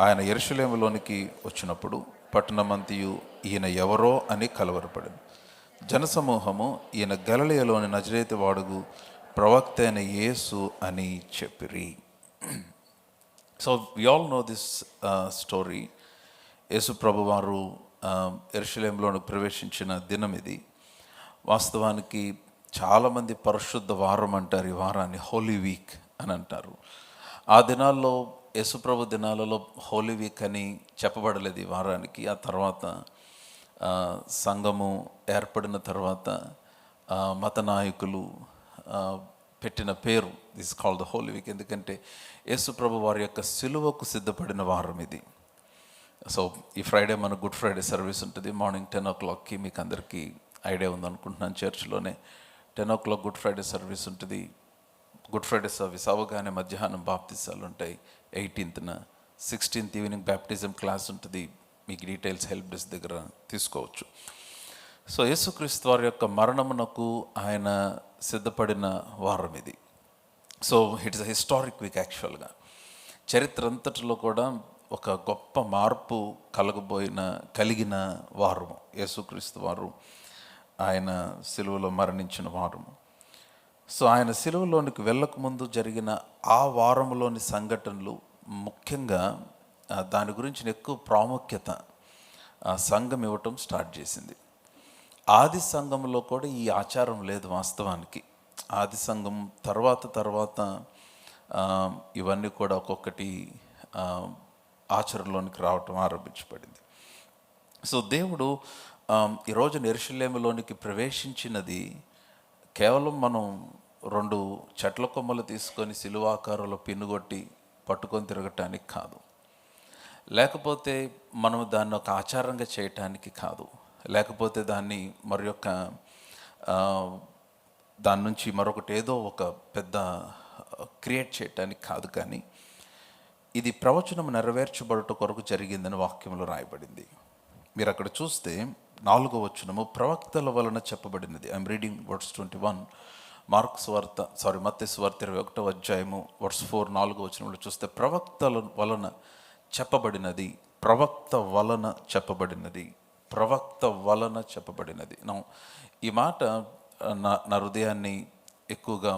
ఆయన యెరూషలేములోనికి వచ్చినప్పుడు పట్టణమంతయు ఈయన ఎవరో అని కలవరపడింది. జనసమూహము ఈయన గలిలయలోని నజరేతు వాడుగు ప్రవక్త అయిన యేసు అని చెప్పిరి. So we all know this story. Yesu ప్రభు వారు యెరూషలేములోని ప్రవేశించిన దినం ఇది. వాస్తవానికి చాలామంది పరిశుద్ధ వారం అంటారు ఈ వారాన్ని, హోలీ వీక్ అని అంటారు. ఆ దినాల్లో యేసుప్రభు దినాలలో హోలీ వీక్ అని చెప్పబడలేదు ఈ వారానికి. ఆ తర్వాత సంఘము ఏర్పడిన తర్వాత మత నాయకులు పెట్టిన పేరు this called the holy week. ఎందుకంటే యేసుప్రభు వారి యొక్క సిలువకు సిద్ధపడిన వారం ఇది. సో ఈ ఫ్రైడే మన గుడ్ ఫ్రైడే సర్వీస్ ఉంటుంది మార్నింగ్ 10 o'clock. మీకు అందరికీ ఐడియా ఉందనుకుంటున్నాను. చర్చ్లోనే 10 o'clock గుడ్ ఫ్రైడే సర్వీస్ ఉంటుంది. గుడ్ ఫ్రైడే సర్వీస్ అవగానే మధ్యాహ్నం బాప్తిసాలు ఉంటాయి. 18th 16th evening baptism class ఉంటుంది. మీకు డీటెయిల్స్ హెల్ప్ డెస్క్ దగ్గర తీసుకోవచ్చు. సో యేసుక్రీస్తు వారి యొక్క మరణమునకు ఆయన సిద్ధపడిన వారం ఇది. So it's a historic week. యాక్చువల్గా చరిత్ర అంతటిలో కూడా ఒక గొప్ప మార్పు కలిగిన వారము యేసుక్రీస్తు వారు ఆయన సిలువలో మరణించిన వారము. సో ఆయన సిలువలోనికి వెళ్ళకముందు జరిగిన ఆ వారములోని సంఘటనలు ముఖ్యంగా దాని గురించిన ఎక్కువ ప్రాముఖ్యత సంఘం ఇవ్వటం స్టార్ట్ చేసింది. ఆది సంఘంలో కూడా ఈ ఆచారం లేదు వాస్తవానికి. ఆది సంఘం తర్వాత ఇవన్నీ కూడా ఒక్కొక్కటి ఆచరణలోనికి రావటం ఆరంభించబడింది. సో దేవుడు ఈరోజు యెరూషలేములోనికి ప్రవేశించినది కేవలం మనం 2 చెట్ల కొమ్మలు తీసుకొని సిలువాకారంలో పిన్నుగొట్టి పట్టుకొని తిరగటానికి కాదు, లేకపోతే మనం దాన్ని ఒక ఆచారంగా చేయటానికి కాదు, లేకపోతే దాన్ని దాని నుంచి మరొకటి ఏదో ఒక పెద్ద క్రియేట్ చేయటానికి కాదు. కానీ ఇది ప్రవచనం నెరవేర్చబడుట కొరకు జరిగిందని వాక్యంలో రాయబడింది. మీరు అక్కడ చూస్తే 4వ వచనము ప్రవక్తల వలన చెప్పబడినది. I'm reading verse 21. మత్తయి సువార్త 21వ అధ్యాయము వర్స్ 4 4వ వచనంలో చూస్తే ప్రవక్తల వలన చెప్పబడినది, ప్రవక్త వలన చెప్పబడినది, ప్రవక్త వలన చెప్పబడినది. ఈ మాట నా హృదయాన్ని ఎక్కువగా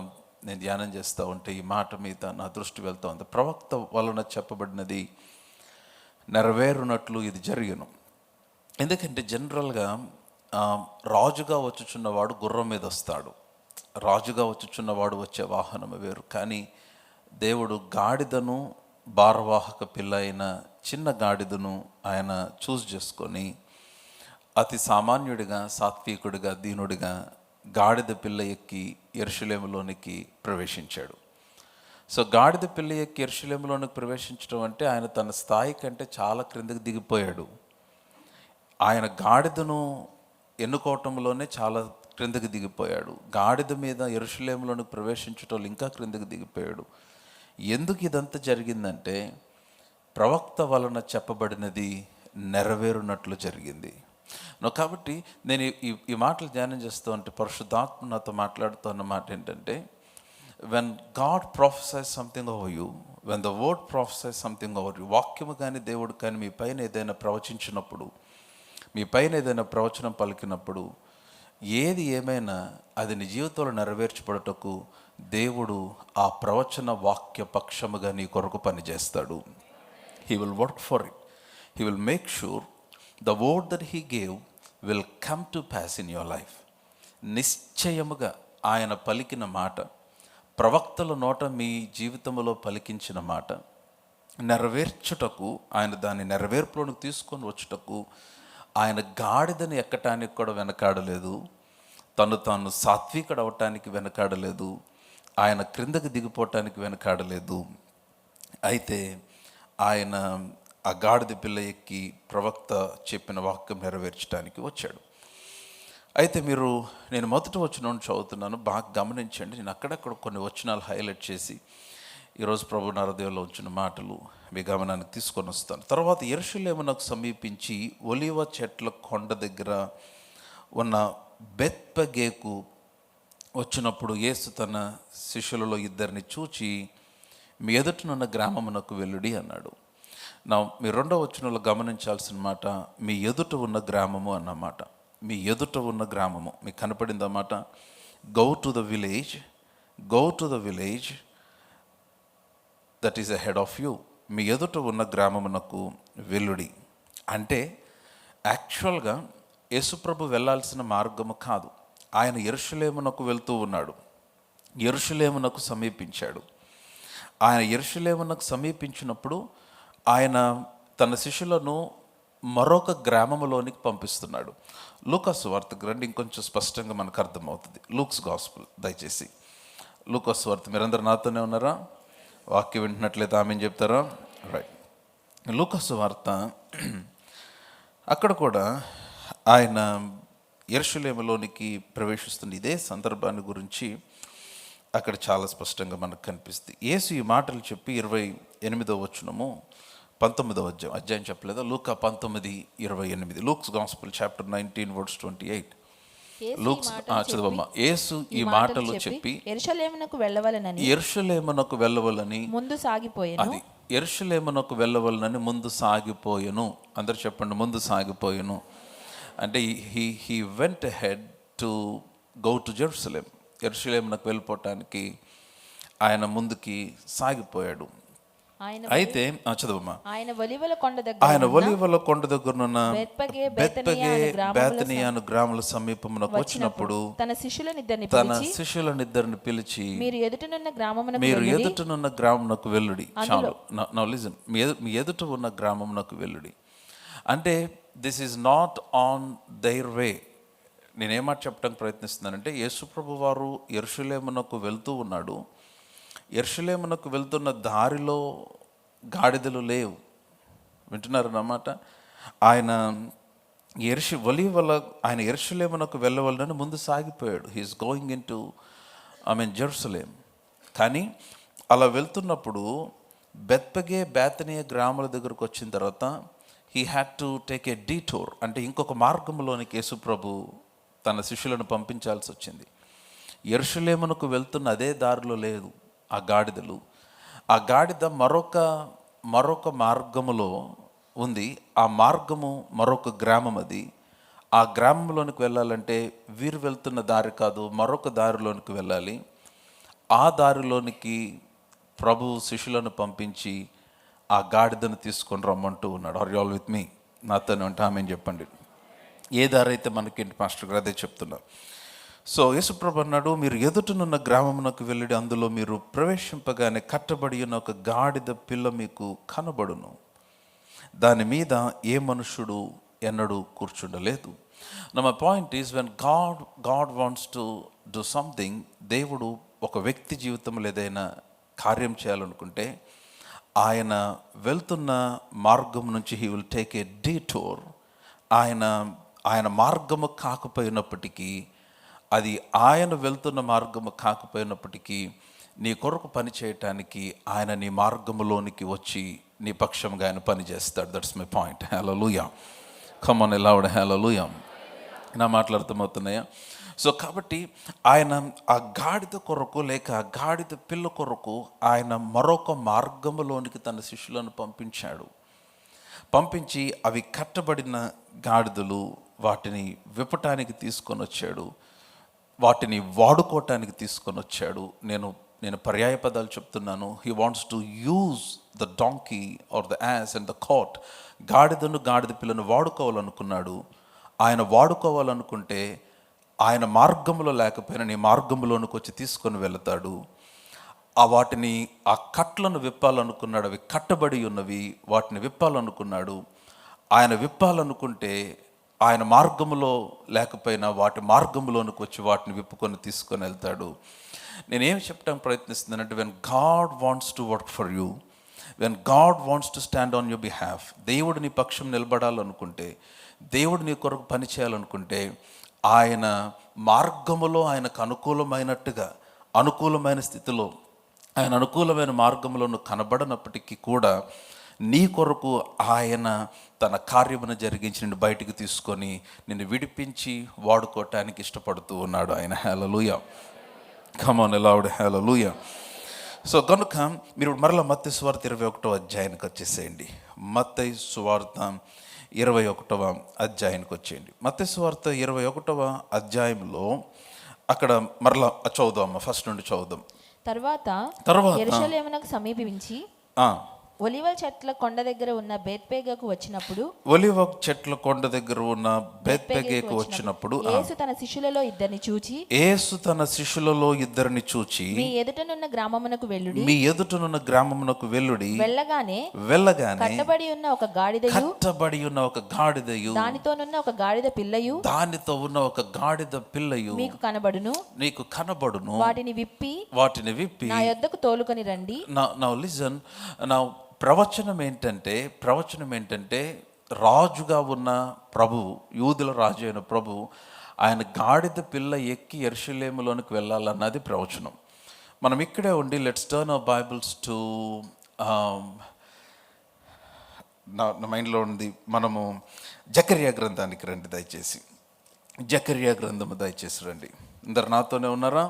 నేను ధ్యానం చేస్తూ ఉంటే ఈ మాట మీద నా దృష్టి వెళ్తూ ఉంది. ప్రవక్త వలన చెప్పబడినది నెరవేరునట్లు ఇది జరిగెను. ఎందుకంటే జనరల్గా రాజుగా వచ్చుచున్నవాడు గుర్రం మీద వస్తాడు, రాజుగా వచ్చుచున్నవాడు వచ్చే వాహనం వేరు. కానీ దేవుడు గాడిదను భారవాహక పిల్ల అయిన చిన్న గాడిదను ఆయన చూస్ చేసుకొని అతి సామాన్యుడిగా, సాత్వికుడిగా, దీనుడిగా గాడిద పిల్ల ఎక్కి యెరూషలేములోనికి ప్రవేశించాడు. సో గాడిద పిల్ల ఎక్కి యెరూషలేములోనికి ప్రవేశించడం అంటే ఆయన తన స్థాయి కంటే చాలా క్రిందకి దిగిపోయాడు. ఆయన గాడిదను ఎన్నుకోవటంలోనే చాలా క్రిందకి దిగిపోయాడు. గాడిద మీద యెరూషలేములోనికి ప్రవేశించటం ఇంకా క్రిందకి దిగిపోయాడు. ఎందుకు ఇదంతా జరిగిందంటే ప్రవక్త వలన చెప్పబడినది నెరవేరునట్లు జరిగింది. కాబట్టి నేను ఈ మాటలు ధ్యానం చేస్తూ ఉంటే పరిశుద్ధాత్మ నాతో మాట్లాడుతూ అన్న మాట ఏంటంటే, when God prophesize something over you, when the word prophesize something over you, వాక్యము కానీ దేవుడు కానీ మీ పైన ఏదైనా ప్రవచించినప్పుడు, మీ పైన ఏదైనా ప్రవచనం పలికినప్పుడు, ఏది ఏమైనా అది నీ జీవితంలో నెరవేర్చబడటకు దేవుడు ఆ ప్రవచన వాక్య పక్షముగా నీ కొరకు పనిచేస్తాడు. He will work for it. He will make sure the word that he gave will come to pass in your life. నిశ్చయముగా ఆయన పలికిన మాట, ప్రవక్తల నోట మీ జీవితంలో పలికించిన మాట నెరవేర్చుటకు, ఆయన దాన్ని నెరవేర్పులోనికి తీసుకొని వచ్చుటకు ఆయన గాడిదని ఎక్కటానికి కూడా వెనకాడలేదు, తాను సాత్వికుడు అవటానికి వెనకాడలేదు, ఆయన క్రిందకి దిగిపోవటానికి వెనకాడలేదు. అయితే ఆయన ఆ గాడిద పిల్ల ఎక్కి ప్రవక్త చెప్పిన వాక్యం నెరవేర్చడానికి వచ్చాడు. అయితే నేను మొదటి వచనం చదువుతున్నాను, బాగా గమనించండి. నేను అక్కడక్కడ కొన్ని వచనాలు హైలైట్ చేసి ఈరోజు ప్రభు నా హృదయంలో ఉంచిన మాటలు మీ గమనానికి తీసుకొని వస్తాను. తర్వాత యెరూషలేమునకు సమీపించి ఒలీవ చెట్ల కొండ దగ్గర ఉన్న బెత్పగేకు వచ్చినప్పుడు యేసు తన శిష్యులలో ఇద్దరిని చూచి, మీ ఎదుటనున్న గ్రామమునకు వెళ్ళుడి అన్నాడు. మీ రెండవ వచనంలో గమనించాల్సిన మాట, మీ ఎదుట ఉన్న గ్రామము అన్నమాట. మీ ఎదుట ఉన్న గ్రామము మీకు కనపడిందన్నమాట. Go to the village that is ahead of you. మీ ఎదుట ఉన్న గ్రామమునకు వెళ్ళుడి అంటే యాక్చువల్గా యేసుప్రభు వెళ్ళాల్సిన మార్గము కాదు. ఆయన యెరూషలేమునకు వెళ్తూ ఉన్నాడు. యెరూషలేమునకు సమీపించాడు. ఆయన యెరూషలేమునకు సమీపించినప్పుడు ఆయన తన శిష్యులను మరొక గ్రామములోనికి పంపిస్తున్నాడు. లూకాసు సువార్తకు రండి, ఇంకొంచెం స్పష్టంగా మనకు అర్థమవుతుంది. లూక్స్ గాస్పుల్, దయచేసి లూకాసు సువార్త. మీరందరూ నాతోనే ఉన్నారా? వాక్యం వింటున్నట్లయితే ఆమెను చెప్తారా? రైట్. లూకాసు సువార్త, అక్కడ కూడా ఆయన యెరూషలేములోనికి ప్రవేశిస్తున్న ఇదే సందర్భాన్ని గురించి అక్కడ చాలా స్పష్టంగా మనకు కనిపిస్తుంది. యేసు ఈ మాటలు చెప్పి 28వ వచనము 19వ అధ్యాయం చెప్పలేదా? లూకా 19:28. Luke's gospel chapter 19 verse 28. Luke's చదవమ్మా. యేసు ఈ మాటలు చెప్పి యెరూషలేమునకు వెళ్ళవలనని ముందు సాగిపోయెను. అది యెరూషలేమునకు వెళ్ళవలనని ముందు సాగిపోయెను. అందరు చెప్పండి, ముందు సాగిపోయెను అంటే he went ahead to go to Jerusalem. యెరూషలేమునకు వెళ్ళిపోవటానికి ఆయన ముందుకి సాగిపోయాడు. అయితే చదవమ్మా. ఆయన ఒలీవల కొండ దగ్గరనున్న బెత్పగే బేతనియాను గ్రాముల సమీపమునకు వచ్చినప్పుడు తన శిష్యులనిద్దరిని పిలిచి, మీరు ఎదుటనున్న గ్రామమునకు వెళ్ళుడి. చాలు, నౌ లిజన్. మీ ఎదుట ఉన్న గ్రామమునకు వెళ్ళుడి అంటే this is not on their way. నేనేమాట చెప్పడానికి ప్రయత్నిస్తున్నానంటే, యేసుప్రభు వారు యెరూషలేమునకు వెళ్తూ ఉన్నాడు. యెరూషలేమునకు వెళ్తున్న దారిలో గాడిదలు లేవు. వింటున్నారన్నమాట. ఆయన యెరూషలేమునకు వెళ్ళవలనని ముందు సాగిపోయాడు. He is going into Jerusalem. కానీ అలా వెళ్తున్నప్పుడు బెత్పగే బేతనియా గ్రామాల దగ్గరకు వచ్చిన తర్వాత he had to take a detour అంటే ఇంకొక మార్గంలోనికి యేసుప్రభు తన శిష్యులను పంపించాల్సి వచ్చింది. యెరూషలేమునకు వెళ్తున్న అదే దారిలో లేదు ఆ గాడిదలు. ఆ గాడిద మరొక మార్గములో ఉంది. ఆ మార్గము మరొక గ్రామం. అది ఆ గ్రామంలోనికి వెళ్ళాలంటే వీరు వెళ్తున్న దారి కాదు, మరొక దారిలోనికి వెళ్ళాలి. ఆ దారిలోనికి ప్రభు శిష్యులను పంపించి ఆ గాడిదను తీసుకొని రమ్మంటూ ఉన్నాడు. ఆర్ యు ఆల్ విత్ మీ? నాతోనే ఉంటే ఆమెను చెప్పండి. ఏ దారి అయితే మనకేంటి పాస్టర్ గారు, అదే చెప్తున్నా. సో యేసుప్రభు అన్నాడు, మీరు ఎదుటనున్న గ్రామమునకు వెళ్ళి అందులో మీరు ప్రవేశింపగానే కట్టబడి ఉన్న ఒక గాడిద పిల్ల మీకు కనబడును. దాని మీద ఏ మనుషుడు ఎన్నడూ కూర్చుండలేదు. నా point is, when God wants to do something, దేవుడు ఒక వ్యక్తి జీవితంలో ఏదైనా కార్యం చేయాలనుకుంటే ఆయన వెళ్తున్న మార్గం నుంచి he will take a detour. ఆయన మార్గము కాకపోయినప్పటికీ, అది ఆయన వెళ్తున్న మార్గము కాకపోయినప్పటికీ నీ కొరకు పని చేయటానికి ఆయన నీ మార్గములోనికి వచ్చి నీ పక్షంగా ఆయన పని చేస్తాడు. That's my point. Hallelujah. Come on loud hallelujah. నా మాటలు అర్థమవుతున్నాయా? సో కాబట్టి ఆయన ఆ గాడిద కొరకు లేక ఆ గాడిద పిల్ల కొరకు ఆయన మరొక మార్గములోనికి తన శిష్యులను పంపించి అవి కట్టబడిన గాడిదలు వాటిని విప్పటానికి తీసుకొని వచ్చాడు, వాటిని వాడుకోవటానికి తీసుకొని వచ్చాడు. నేను పర్యాయ పదాలు చెప్తున్నాను. He wants to use the donkey or the ass and the colt. గాడిద పిల్లను వాడుకోవాలనుకున్నాడు. ఆయన వాడుకోవాలనుకుంటే ఆయన మార్గంలో లేకపోయినా నీ మార్గంలోనికి వచ్చి తీసుకొని వెళతాడు. వాటిని ఆ కట్లను విప్పాలనుకున్నాడు. అవి కట్టబడి ఉన్నవి, వాటిని విప్పాలనుకున్నాడు. ఆయన విప్పాలనుకుంటే ఆయన మార్గంలో లేకపోయినా వాటి మార్గంలోనికి వచ్చి వాటిని విప్పుకొని తీసుకొని వెళ్తాడు. నేనేం చెప్పడానికి ప్రయత్నిస్తున్నానంటే, when God wants to work for you, when God wants to stand on your behalf, దేవుడు నీ పక్షం నిలబడాలనుకుంటే, దేవుడు నీ కొరకు పని చేయాలనుకుంటే, ఆయన మార్గములో ఆయనకు అనుకూలమైన స్థితిలో ఆయన అనుకూలమైన మార్గంలో నువ్వు కనబడనప్పటికీ కూడా నీ కొరకు ఆయన తన కార్యమును జరిగించి నిన్ను బయటికి తీసుకొని నిన్ను విడిపించి వాడుకోవటానికి ఇష్టపడుతూ ఉన్నాడు ఆయన. Hallelujah. Come on loud hallelujah. So కనుక మీరు మరలా మత్తయి సువార్త 21వ అధ్యాయానికి వచ్చేసేయండి. మత్తయి సువార్త 21వ అధ్యాయానికి వచ్చేయండి. మత్తయి సువార్త 21వ అధ్యాయంలో అక్కడ మరలా చదువుదాం, ఫస్ట్ నుండి చదువుదాం. తర్వాత యెరూషలేమునకు సమీపించి ఒలివ చెట్ల కొండ దగ్గర ఉన్న బేత్పేగకు వచ్చినప్పుడు యేసు తన శిష్యులలో ఇద్దరిని చూచి మీ ఎదుటనున్న గ్రామమునకు వెళ్ళుడి. వెళ్ళగానే కట్టబడి ఉన్న ఒక గాడిదయు దానితోనున్న ఒక గాడిద పిల్లయు మీకు కనబడును. వాటిని విప్పి నా యొద్దకు తోలుకొని రండి. Now listen. Now ప్రవచనం ఏంటంటే రాజుగా ఉన్న ప్రభువు, యూదుల రాజు అయిన ప్రభువు, ఆయన గాడిద పిల్ల ఎక్కి యెరూషలేములోనికి వెళ్ళాలన్నది ప్రవచనం. మనం ఇక్కడే ఉండి let's turn our Bibles to నా మైండ్లో ఉంది. మనము జకర్యా గ్రంథానికి రండి దయచేసి. జకర్యా గ్రంథము దయచేసి రండి. అందరు నాతోనే ఉన్నారా?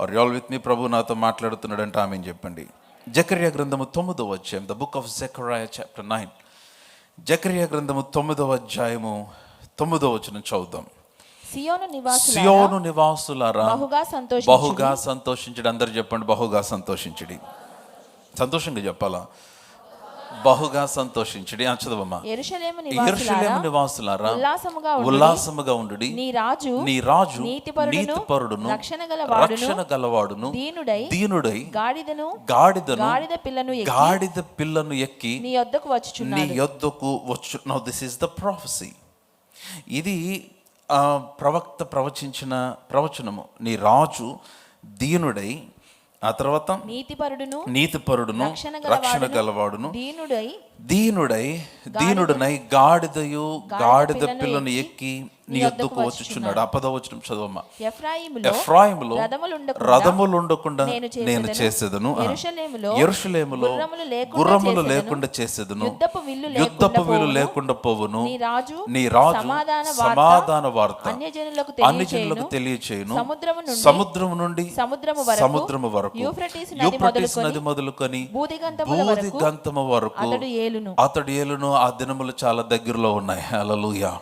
Are you all with me? ప్రభు నాతో మాట్లాడుతున్నాడంటే ఆమెన్ చెప్పండి. జకర్యా గ్రంథము 9వ అధ్యాయం, the book of Zechariah chapter 9. జకర్యా గ్రంథము 9వ అధ్యాయము 9వ వచనం చదువుదాం. సియోను నివాసులారా బహుగా సంతోషించండి. అందరు చెప్పండి, బహుగా సంతోషించండి. సంతోషంగా చెప్పాలా? బహుగా సంతోషించడి. చదవమ్మా. యెరూషలేము నివాసులారా ఉల్లాసముగా ఉండుడి. నీ రాజు నీతిపరుడును రక్షణ గలవాడును దీనుడై గాడిద పిల్లను ఎక్కి నీ యొద్దకు వచ్చు. Now this is the ప్రొఫెసీ. ఇది ప్రవక్త ప్రవచించిన ప్రవచనము. నీ రాజు దీనుడై, ఆ తర్వాత నీతిపరుడును రక్షణ గలవాడును దీనుడనై గాడిద పిల్లను ఎక్కి నీ యొద్దకు వచ్చుచున్నాడు. 10వ వచనం చదవమ్మా. ఎఫ్రాయిములో రథములు ఉండకుండా నేను చేసేదను, యెరూషలేములో గుర్రములు లేకుండా చేసేదను, యుద్ధపు విల్లు లేకుండా పోవును. నీ రాజు సమాధాన వార్త అన్యజనులకు తెలియచేయును. సముద్రము నుండి సముద్రము వరకు, యూఫ్రటీసు నది మొదలుకొని భూదిగంతము వరకు అతడు ఏలును. ఆ దినములు చాలా దగ్గరలో ఉన్నాయి. హల్లెలూయా.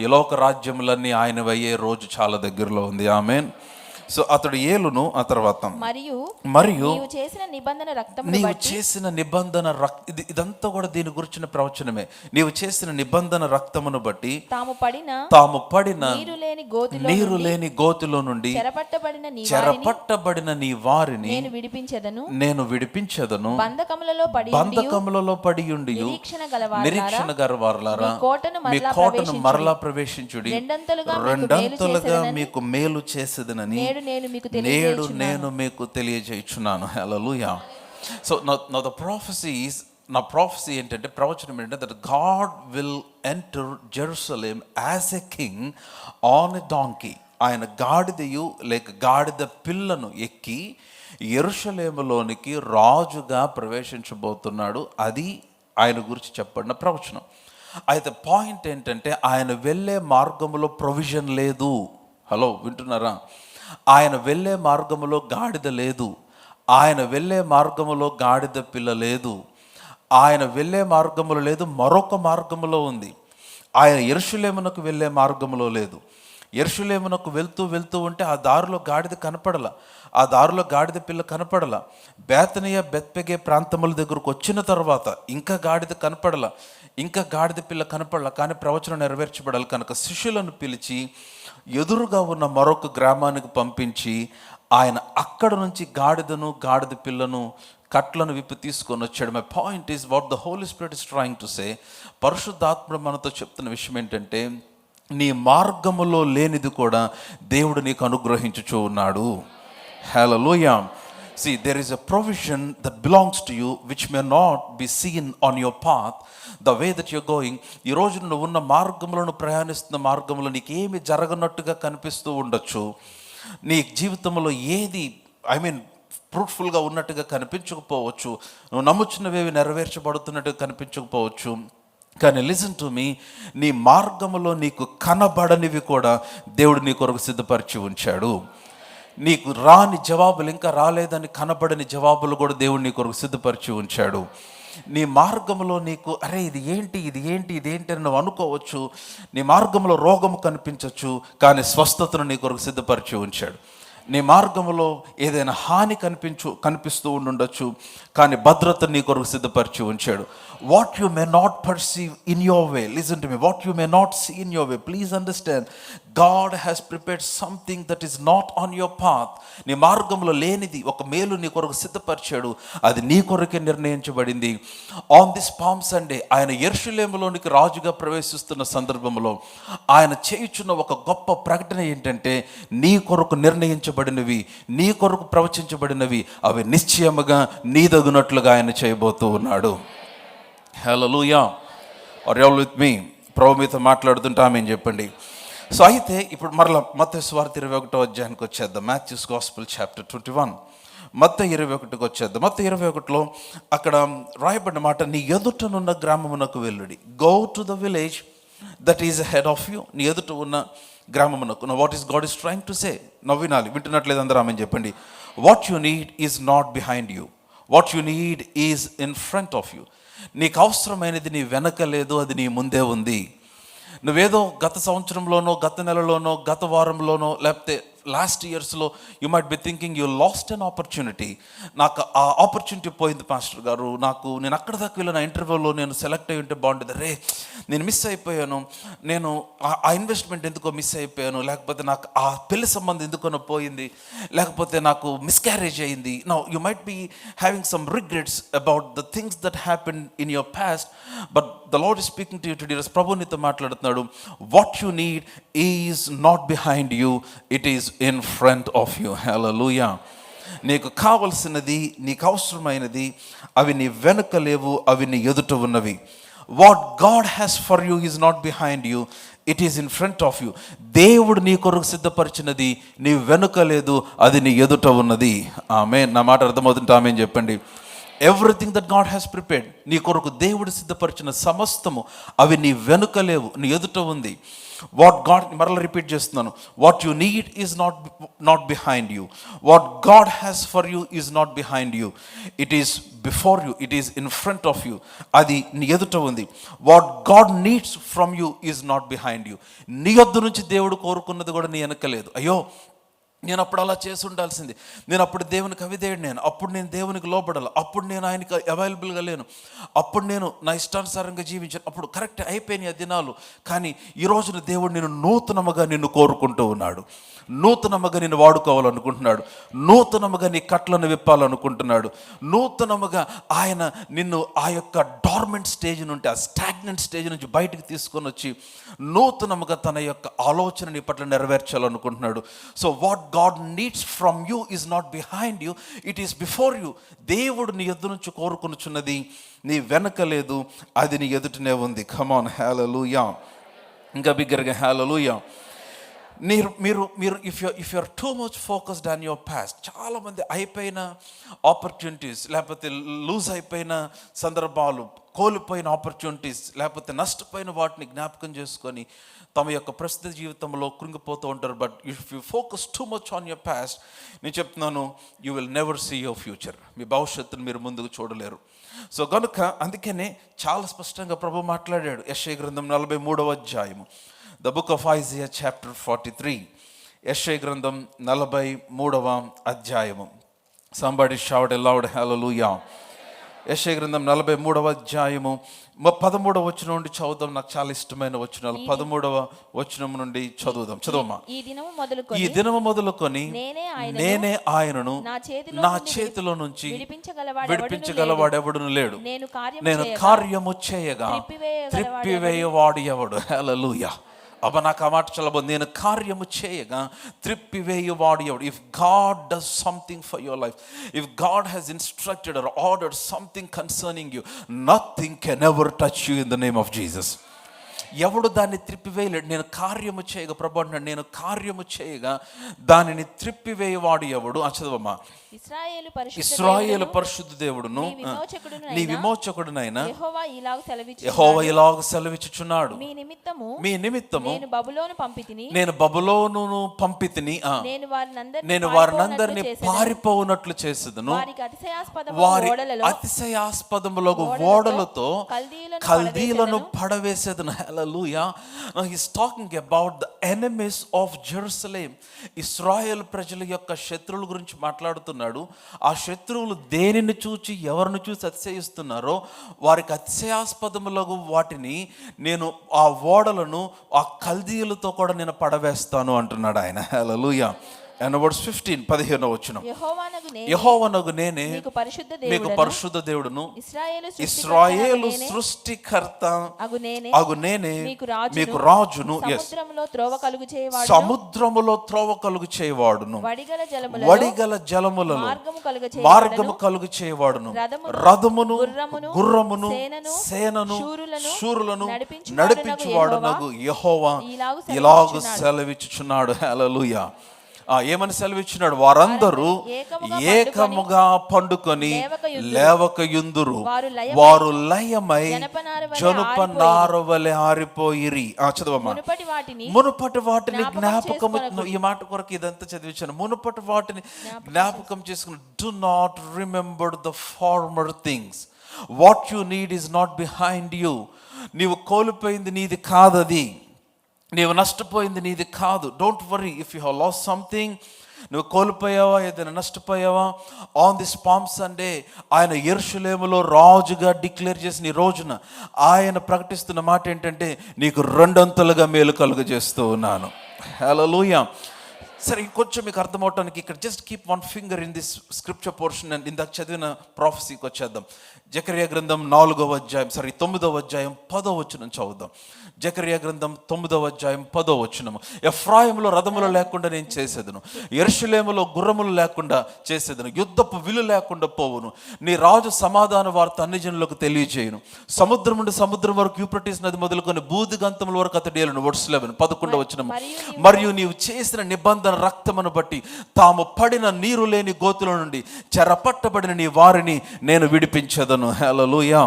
ఈ లోక రాజ్యములన్నీ ఆయనవయ్యే రోజు చాలా దగ్గరలో ఉంది. ఆమేన్. సో అతడు ఏలును. ఆ తర్వాత మరియు నీవు చేసిన నిబంధన ఇదంతా కూడా దీని గురించిన ప్రవచనమే. నీవు చేసిన నిబంధన రక్తమును బట్టి తాము పడిన నీరు లేని గోతిలో నుండి చెరపట్టబడిన నీ వారిని నేను విడిపించెదను. బంధకములలో పడి ఉండి నిరీక్షణ గలవారులారా, మీ కోటను మరలా ప్రవేశించుడి, రెండంతలుగా మీకు మేలు చేసేదనని నేడు నేను మీకు తెలియజేయుచున్నాను. హల్లెలూయా. సో నౌ ద ప్రాఫెసీ ఏంటంటే, ప్రవచనం ఏంటంటే, that God will enter Jerusalem as a king on a donkey. ఆయన గాడిదయు లేక గాడిద పిల్లను ఎక్కి యెరూషలేములోనికి రాజుగా ప్రవేశించబోతున్నాడు. అది ఆయన గురించి చెప్పబడిన ప్రవచనం. అయితే పాయింట్ ఏంటంటే ఆయన వెళ్ళే మార్గంలో ప్రొవిజన్ లేదు. హలో, వింటున్నారా? ఆయన వెళ్ళే మార్గములో గాడిద లేదు, ఆయన వెళ్ళే మార్గములో గాడిద పిల్ల లేదు, ఆయన వెళ్ళే మార్గములో లేదు, మరొక మార్గములో ఉంది. ఆయన యెరూషలేమునకు వెళ్ళే మార్గంలో లేదు. యెరూషలేమునకు వెళ్తూ వెళ్తూ ఉంటే ఆ దారిలో గాడిద కనపడల, ఆ దారిలో గాడిద పిల్ల కనపడల. బేతనియ బెత్పెగే ప్రాంతముల దగ్గరకు వచ్చిన తర్వాత ఇంకా గాడిద కనపడల, ఇంకా గాడిద పిల్ల కనపడల. కానీ ప్రవచనం నెరవేర్చబడాలి కనుక శిష్యులను పిలిచి ఎదురుగా ఉన్న మరొక గ్రామానికి పంపించి ఆయన అక్కడ నుంచి గాడిదను గాడిద పిల్లను కట్లను విప్పి తీసుకొని వచ్చాడు. My point is what the holy spirit is trying to say. పరిశుద్ధాత్ముడు మనతో చెప్తున్న విషయం ఏంటంటే, నీ మార్గములో లేనిది కూడా దేవుడు నీకు అనుగ్రహించుచూ ఉన్నాడు. హల్లెలూయా. See, there is a provision that belongs to you which may not be seen on your path, the way that you're going. ఈ రోజు నువ్వు ఉన్న మార్గంలో, ప్రయాణిస్తున్న మార్గంలో నీకు ఏమి జరగనట్టుగా కనిపిస్తూ ఉండొచ్చు. నీ జీవితంలో ఏది ఫ్రూట్ఫుల్గా ఉన్నట్టుగా కనిపించకపోవచ్చు, నువ్వు నమ్ముచున్నవేవి నెరవేర్చబడుతున్నట్టుగా కనిపించకపోవచ్చు. కానీ లిసన్ టు మీ, నీ మార్గములో నీకు కనబడనివి కూడా దేవుడు నీ కొరకు సిద్ధపరిచి ఉంచాడు. నీకు రాని జవాబులు, ఇంకా రాలేదని కనబడని జవాబులు కూడా దేవుడు నీ కొరకు సిద్ధపరిచి ఉంచాడు. నీ మార్గంలో నీకు అరే ఇది ఏంటి అని నువ్వు అనుకోవచ్చు. నీ మార్గంలో రోగము కనిపించవచ్చు, కానీ స్వస్థతను నీ కొరకు సిద్ధపరిచి ఉంచాడు. నీ మార్గంలో ఏదైనా హాని కనిపిస్తూ ఉండొచ్చు, కానీ భద్రత నీ కొరకు సిద్ధపరిచి ఉంచాడు. What you may not perceive in your way, listen to me, what you may not see in your way, please understand, God has prepared something that is not on your path. నీ మార్గంలో లేనిది ఒక మేలు నీ కొరకు సిద్ధపరిచాడు, అది నీ కొరకే నిర్ణయించబడింది. ఆన్ దిస్ పామ్ సండే ఆయన యెరూషలేములోనికి రాజుగా ప్రవేశిస్తున్న సందర్భంలో ఆయన చేయుచున్న ఒక గొప్ప ప్రకటన ఏంటంటే, నీ కొరకు నిర్ణయించబడినవి, నీ కొరకు ప్రవచించబడినవి అవి నిశ్చయముగా నీ దగునట్లుగా ఆయన చేయబోతూ ఉన్నాడు. హల్లెలూయా. Are you all with me? ప్రభు మీతో మాట్లాడుతుంటే ఆమేన్ చెప్పండి. సో అయితే ఇప్పుడు మరలా మత్తయి సువార్త 21వ అధ్యాయానికి వచ్చేద్దాం. మాథ్యూస్ గాస్పెల్ చాప్టర్ 21, మత్తయి 21కి వచ్చేద్దాం. మత్తయి 21లో అక్కడ రాయబడిన మాట, నీ ఎదుటనున్న గ్రామమునకు వెళ్ళుడి. Go to the village that is head of you. నీ ఎదుట ఉన్న గ్రామమునకు. What is God is trying to say? నవ్వినాలి, వింటున్నట్లేదు అందరూ ఆమేన్ చెప్పండి. What you need is not behind you, what you need is in front of you. నీకు అవసరమైనది నీ వెనక లేదు, అది నీ ముందే ఉంది. నువ్వేదో గత సంవత్సరంలోనో, గత నెలలోనో, గత వారంలోనో, లేకపోతే లాస్ట్ ఇయర్స్లో you might be thinking you last an opportunity. నాకు ఆ ఆపర్చునిటీ పోయింది పాస్టర్ గారు, నేను అక్కడ దాకా వెళ్ళిన ఇంటర్వ్యూలో నేను సెలెక్ట్ అయ్యి ఉంటే బాగుంటుంది, రే నేను మిస్ అయిపోయాను, నేను ఆ ఇన్వెస్ట్మెంట్ ఎందుకో మిస్ అయిపోయాను, లేకపోతే నాకు ఆ పెళ్లి సంబంధం ఎందుకనో పోయింది, లేకపోతే నాకు మిస్క్యారేజ్ అయింది. Now you might be having some regrets about the things that happen in your past, but the Lord is speaking to you today. ప్రభు నీతో మాట్లాడుతున్నాడు. What you need is not behind you, it is in front of you. Hallelujah. నీకు కావలసినది, నీకు అవసరమైనది అవి నీ వెనుక లేవు, అవి నీ ఎదుట ఉన్నవి. What God has for you is not behind you, it is in front of you. దేవుడు నీ కొరకు సిద్ధపరిచినది నీ వెనుక లేదు, అది నీ ఎదుట ఉన్నది. ఆమేన్. నా మాట అర్థమవుతుంటే ఆమేన్ చెప్పండి. Everything that God has prepared, నీ కొరకు దేవుడు సిద్ధపరిచిన సమస్తము అవి నీ వెనుక లేవు, నీ ఎదుట ఉంది. వాట్ గాడ్, మరలా రిపీట్ చేస్తున్నాను, what you need is not behind you, what God has for you is not behind you, it is before you, it is in front of you, అది నీ ఎదుట ఉంది. What God needs from you is not behind you. నీ యొద్ద నుంచి దేవుడు కోరుకున్నది కూడా నీ వెనక లేదు. అయ్యో నేను అప్పుడు అలా చేసి ఉండాల్సింది, నేను అప్పుడు దేవునికి అవిధేయుడు, అప్పుడు నేను దేవునికి లోపడాలి, అప్పుడు నేను ఆయనకి అవైలబుల్గా లేను, అప్పుడు నేను నా ఇష్టానుసారంగా జీవించాను, అప్పుడు కరెక్ట్ అయిపోయినాయి ఆ దినాలు. కానీ ఈ రోజున దేవుడు నేను నూతనముగా నిన్ను కోరుకుంటూ ఉన్నాడు, నూతనముగా నిన్ను వాడుకోవాలనుకుంటున్నాడు, నూతనముగా నీ కట్లను విప్పాలనుకుంటున్నాడు, నూతనముగా ఆయన నిన్ను ఆ యొక్క డార్మెంట్ స్టేజ్ నుండి, ఆ స్టాగ్నెంట్ స్టేజ్ నుంచి బయటికి తీసుకొని వచ్చి నూతనముగా తన యొక్క ఆలోచన నీ పట్ల నెరవేర్చాలనుకుంటున్నాడు. So what God needs from you is not behind you, it is before you. దేవుడు నీ ఎదురు నుంచి కోరుకొనుచున్నది నీ వెనక లేదు, అది నీ ఎదుటనే ఉంది. Come on, hallelujah. ఇంకా బిగ్గరగా హల్లెలూయా. మీరు if you're too much focused on your past, చాలామంది అయిపోయిన ఆపర్చునిటీస్, లేకపోతే లూజ్ అయిపోయిన సందర్భాలు, కోల్పోయిన ఆపర్చునిటీస్, లేకపోతే నష్టపోయిన వాటిని జ్ఞాపకం చేసుకొని తమ యొక్క ప్రస్తుత జీవితంలో కృంగిపోతూ ఉంటారు. But if you focus too much on your past, నేను చెప్తున్నాను, you will never see your future. మీ భవిష్యత్తును మీరు ముందుకు చూడలేరు. సో కనుక అందుకనే చాలా స్పష్టంగా ప్రభు మాట్లాడాడు. యెషయా గ్రంథం 43వ అధ్యాయము, the book of Isaiah chapter 43. యెషయా గ్రంథం 43వ అధ్యాయము. సంబడి షౌట్ ఎ లౌడ్ హల్లెలూయా. యెషయా గ్రంథం 43వ అధ్యాయము 13వ వచనం నుండి చదువుదాం. నాకు చాలా ఇష్టమైన వచనాలు. 13వ వచనం నుండి చదవమ్మా. ఈ దినము మొదలుకొని నేనే ఆయనను నా చేతిలో నుంచి విడిపించగలవాడెవడును లేడు. నేను కార్యము చేయగా త్రిప్పివేయవాడు ఎవడు. హల్లెలూయా. అబ్బా, నాకు ఆ మాట చాలా బాగుంది. నేను కార్యము చేయగా త్రిప్పివేయవాడు ఎవడు. If God does something for your life, if God has instructed or ordered something concerning you, nothing can ever touch you in the name of Jesus. ఎవడు దాన్ని త్రిప్పివేయలేడు. నేను కార్యము చేయగా, ప్రభు అంటున్నాడు, నేను కార్యము చేయగా దానిని త్రిప్పివేయవాడు ఎవడు. చదవమ్మా. ఇశ్రాయేలు పరిశుద్ధ దేవుడును నీ విమోచకుడునైన యెహోవా ఇలాగ సెలవిచ్చుచున్నాడు, మీ నిమిత్తము నేను బబులోనును పంపితిని, నేను వారినందరినీ పారిపోవునట్లు చేసేదను, వారి అతిశయాస్పదములకు ఓడలతో కల్దీలను పడవేసేదను. Hallelujah. Now he's talking about the enemies of Jerusalem. ఇశ్రాయేలు ప్రజల యొక్క శత్రువుల గురించి మాట్లాడుతున్నాడు. ఆ శత్రువులు దేనిని చూచి ఎవరిని చూసి అతిశయిస్తున్నారో వారికి అతిశయాస్పదములకు వాటిని నేను, ఆ ఓడలను ఆ కల్దీయులతో కూడా నేను పడవేస్తాను అంటున్నాడు ఆయన. హల్లెలూయా. And verse 15, 15వ వచనం. యెహోవానగు నేనే మీకు పరిశుద్ధ దేవుడును, ఇశ్రాయేలు సృష్టికర్త అగు నేనే మీకు రాజును. సముద్రములో త్రోవ కలుగు చేయవాడును, వడిగల జలములలో మార్గము కలుగు చేయవాడును, రథమును గుర్రమును సేనను శూరులను నడిపించువాడునగు యెహోవా ఇలాగు సెలవిచ్చుచున్నాడు. హల్లెలూయా. ఏమని సెలవిచ్చినాడు? వారందరూ ఏకముగా పండుకొని లేవకయుందురు, వారు లయమై జనపనారవలె ఆరిపోయిరి. చదవమ్మా. మునుపటి వాటిని జ్ఞాపకము, ఈ మాట కొరకు ఇదంతా చదివించాను. మునుపటి వాటిని జ్ఞాపకం చేసుకుని, do not remember the former things. What you need is not behind you. నీవు కోల్పోయింది నీది కాదది, నీవు నష్టపోయింది నీది కాదు. Don't worry if you have lost something. నువ్వు కోల్పోయావా, ఏదైనా నష్టపోయావా, ఆన్ దిస్ పామ్ సండే ఆయన యెరూషలేములో రాజుగా డిక్లేర్ చేసిన ఈ రోజున ఆయన ప్రకటిస్తున్న మాట ఏంటంటే, నీకు రెండంతలుగా మేలు కలుగజేస్తూ ఉన్నాను. హల్లెలూయా. సరే, ఇంకొంచెం మీకు అర్థమవటానికి ఇక్కడ just keep one finger in this scripture portion and ఇందాక చదివిన ప్రాఫెసీకి వచ్చేద్దాం. జకర్యా గ్రంథం 9వ అధ్యాయం 9వ అధ్యాయం 10వ వచనం చదువుదాం. జకర్యా గ్రంథం 9వ అధ్యాయం 10వ వచనం. ఎఫ్రాయిములో రథములు లేకుండా నేను చేసేదను, యెరూషలేములో గుర్రములు లేకుండా చేసేదను, యుద్ధపు విలు లేకుండా పోవును, నీ రాజు సమాధాన వార్త అన్ని జనులకు తెలియజేయును, సముద్రం నుండి సముద్రం వరకు యూఫ్రటీస్ నది మొదలుకొని బూదిగంతముల వరకు అతడు ఏలును. వర్స్ 11 11వ వచనం. మరియు నీవు చేసిన నిబంధన రక్తమును బట్టి తాము పడిన నీరు లేని గోతుల నుండి చెరపట్టబడిన నీ వారిని నేను విడిపించదను. హల్లెలూయా.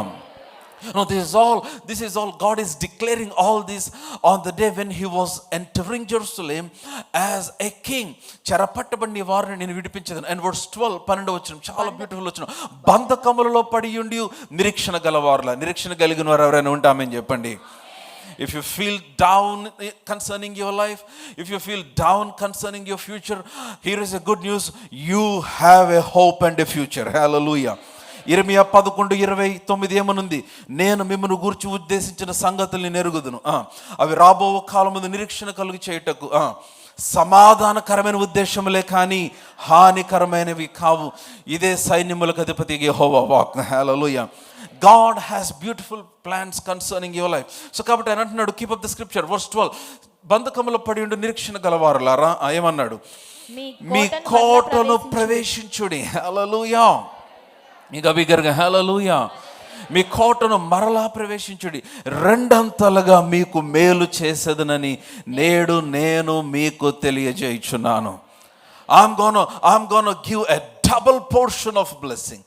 No, this is all God is declaring all this on the day when he was entering Jerusalem as a king. చెరపట్టబడిన వారిని నేను విడిపించదను. And verse 12 12వ వచనం చాలా బ్యూటిఫుల్ వచనం. బంధకములలో పడి ఉండి నిరీక్షణ గలవారులా. నిరీక్షణ కలిగిన వారు ఎవరైనా ఉంటామని చెప్పండి. If you feel down concerning your life, if you feel down concerning your future, here is a good news. You have a hope and a future. Hallelujah. ఇర్మియా 11:29 ఏమనుంది? నేను మిమ్మల్ని గూర్చి ఉద్దేశించిన సంగతుల్ని నెరుగుదును, అవి రాబో కాలముందు నిరీక్షణ కలుగు చేయుటకు సమాధానకరమైన ఉద్దేశములే కానీ హానికరమైనవి కావు. ఇదే సైన్యములకు అధిపతి యెహోవా వాక్. Hallelujah. God has beautiful plans concerning your life. So కాబట్టి ఆయన అంటున్నాడు, keep up the scripture. Verse 12, బంధకములో పడి ఉండి నిరీక్షణ గలవారులారా ఏమన్నాడు? మీ కోటను ప్రవేశించుడి. హల్లెలూయా. ఇంకా బిగ్గరగా హల్లెలూయా. మీ కోటను మరలా ప్రవేశించుడి, రెండంతలుగా మీకు మేలు చేసేదనని నేడు నేను మీకు తెలియజేయుచున్నాను. I'm gonna give a double portion of blessing.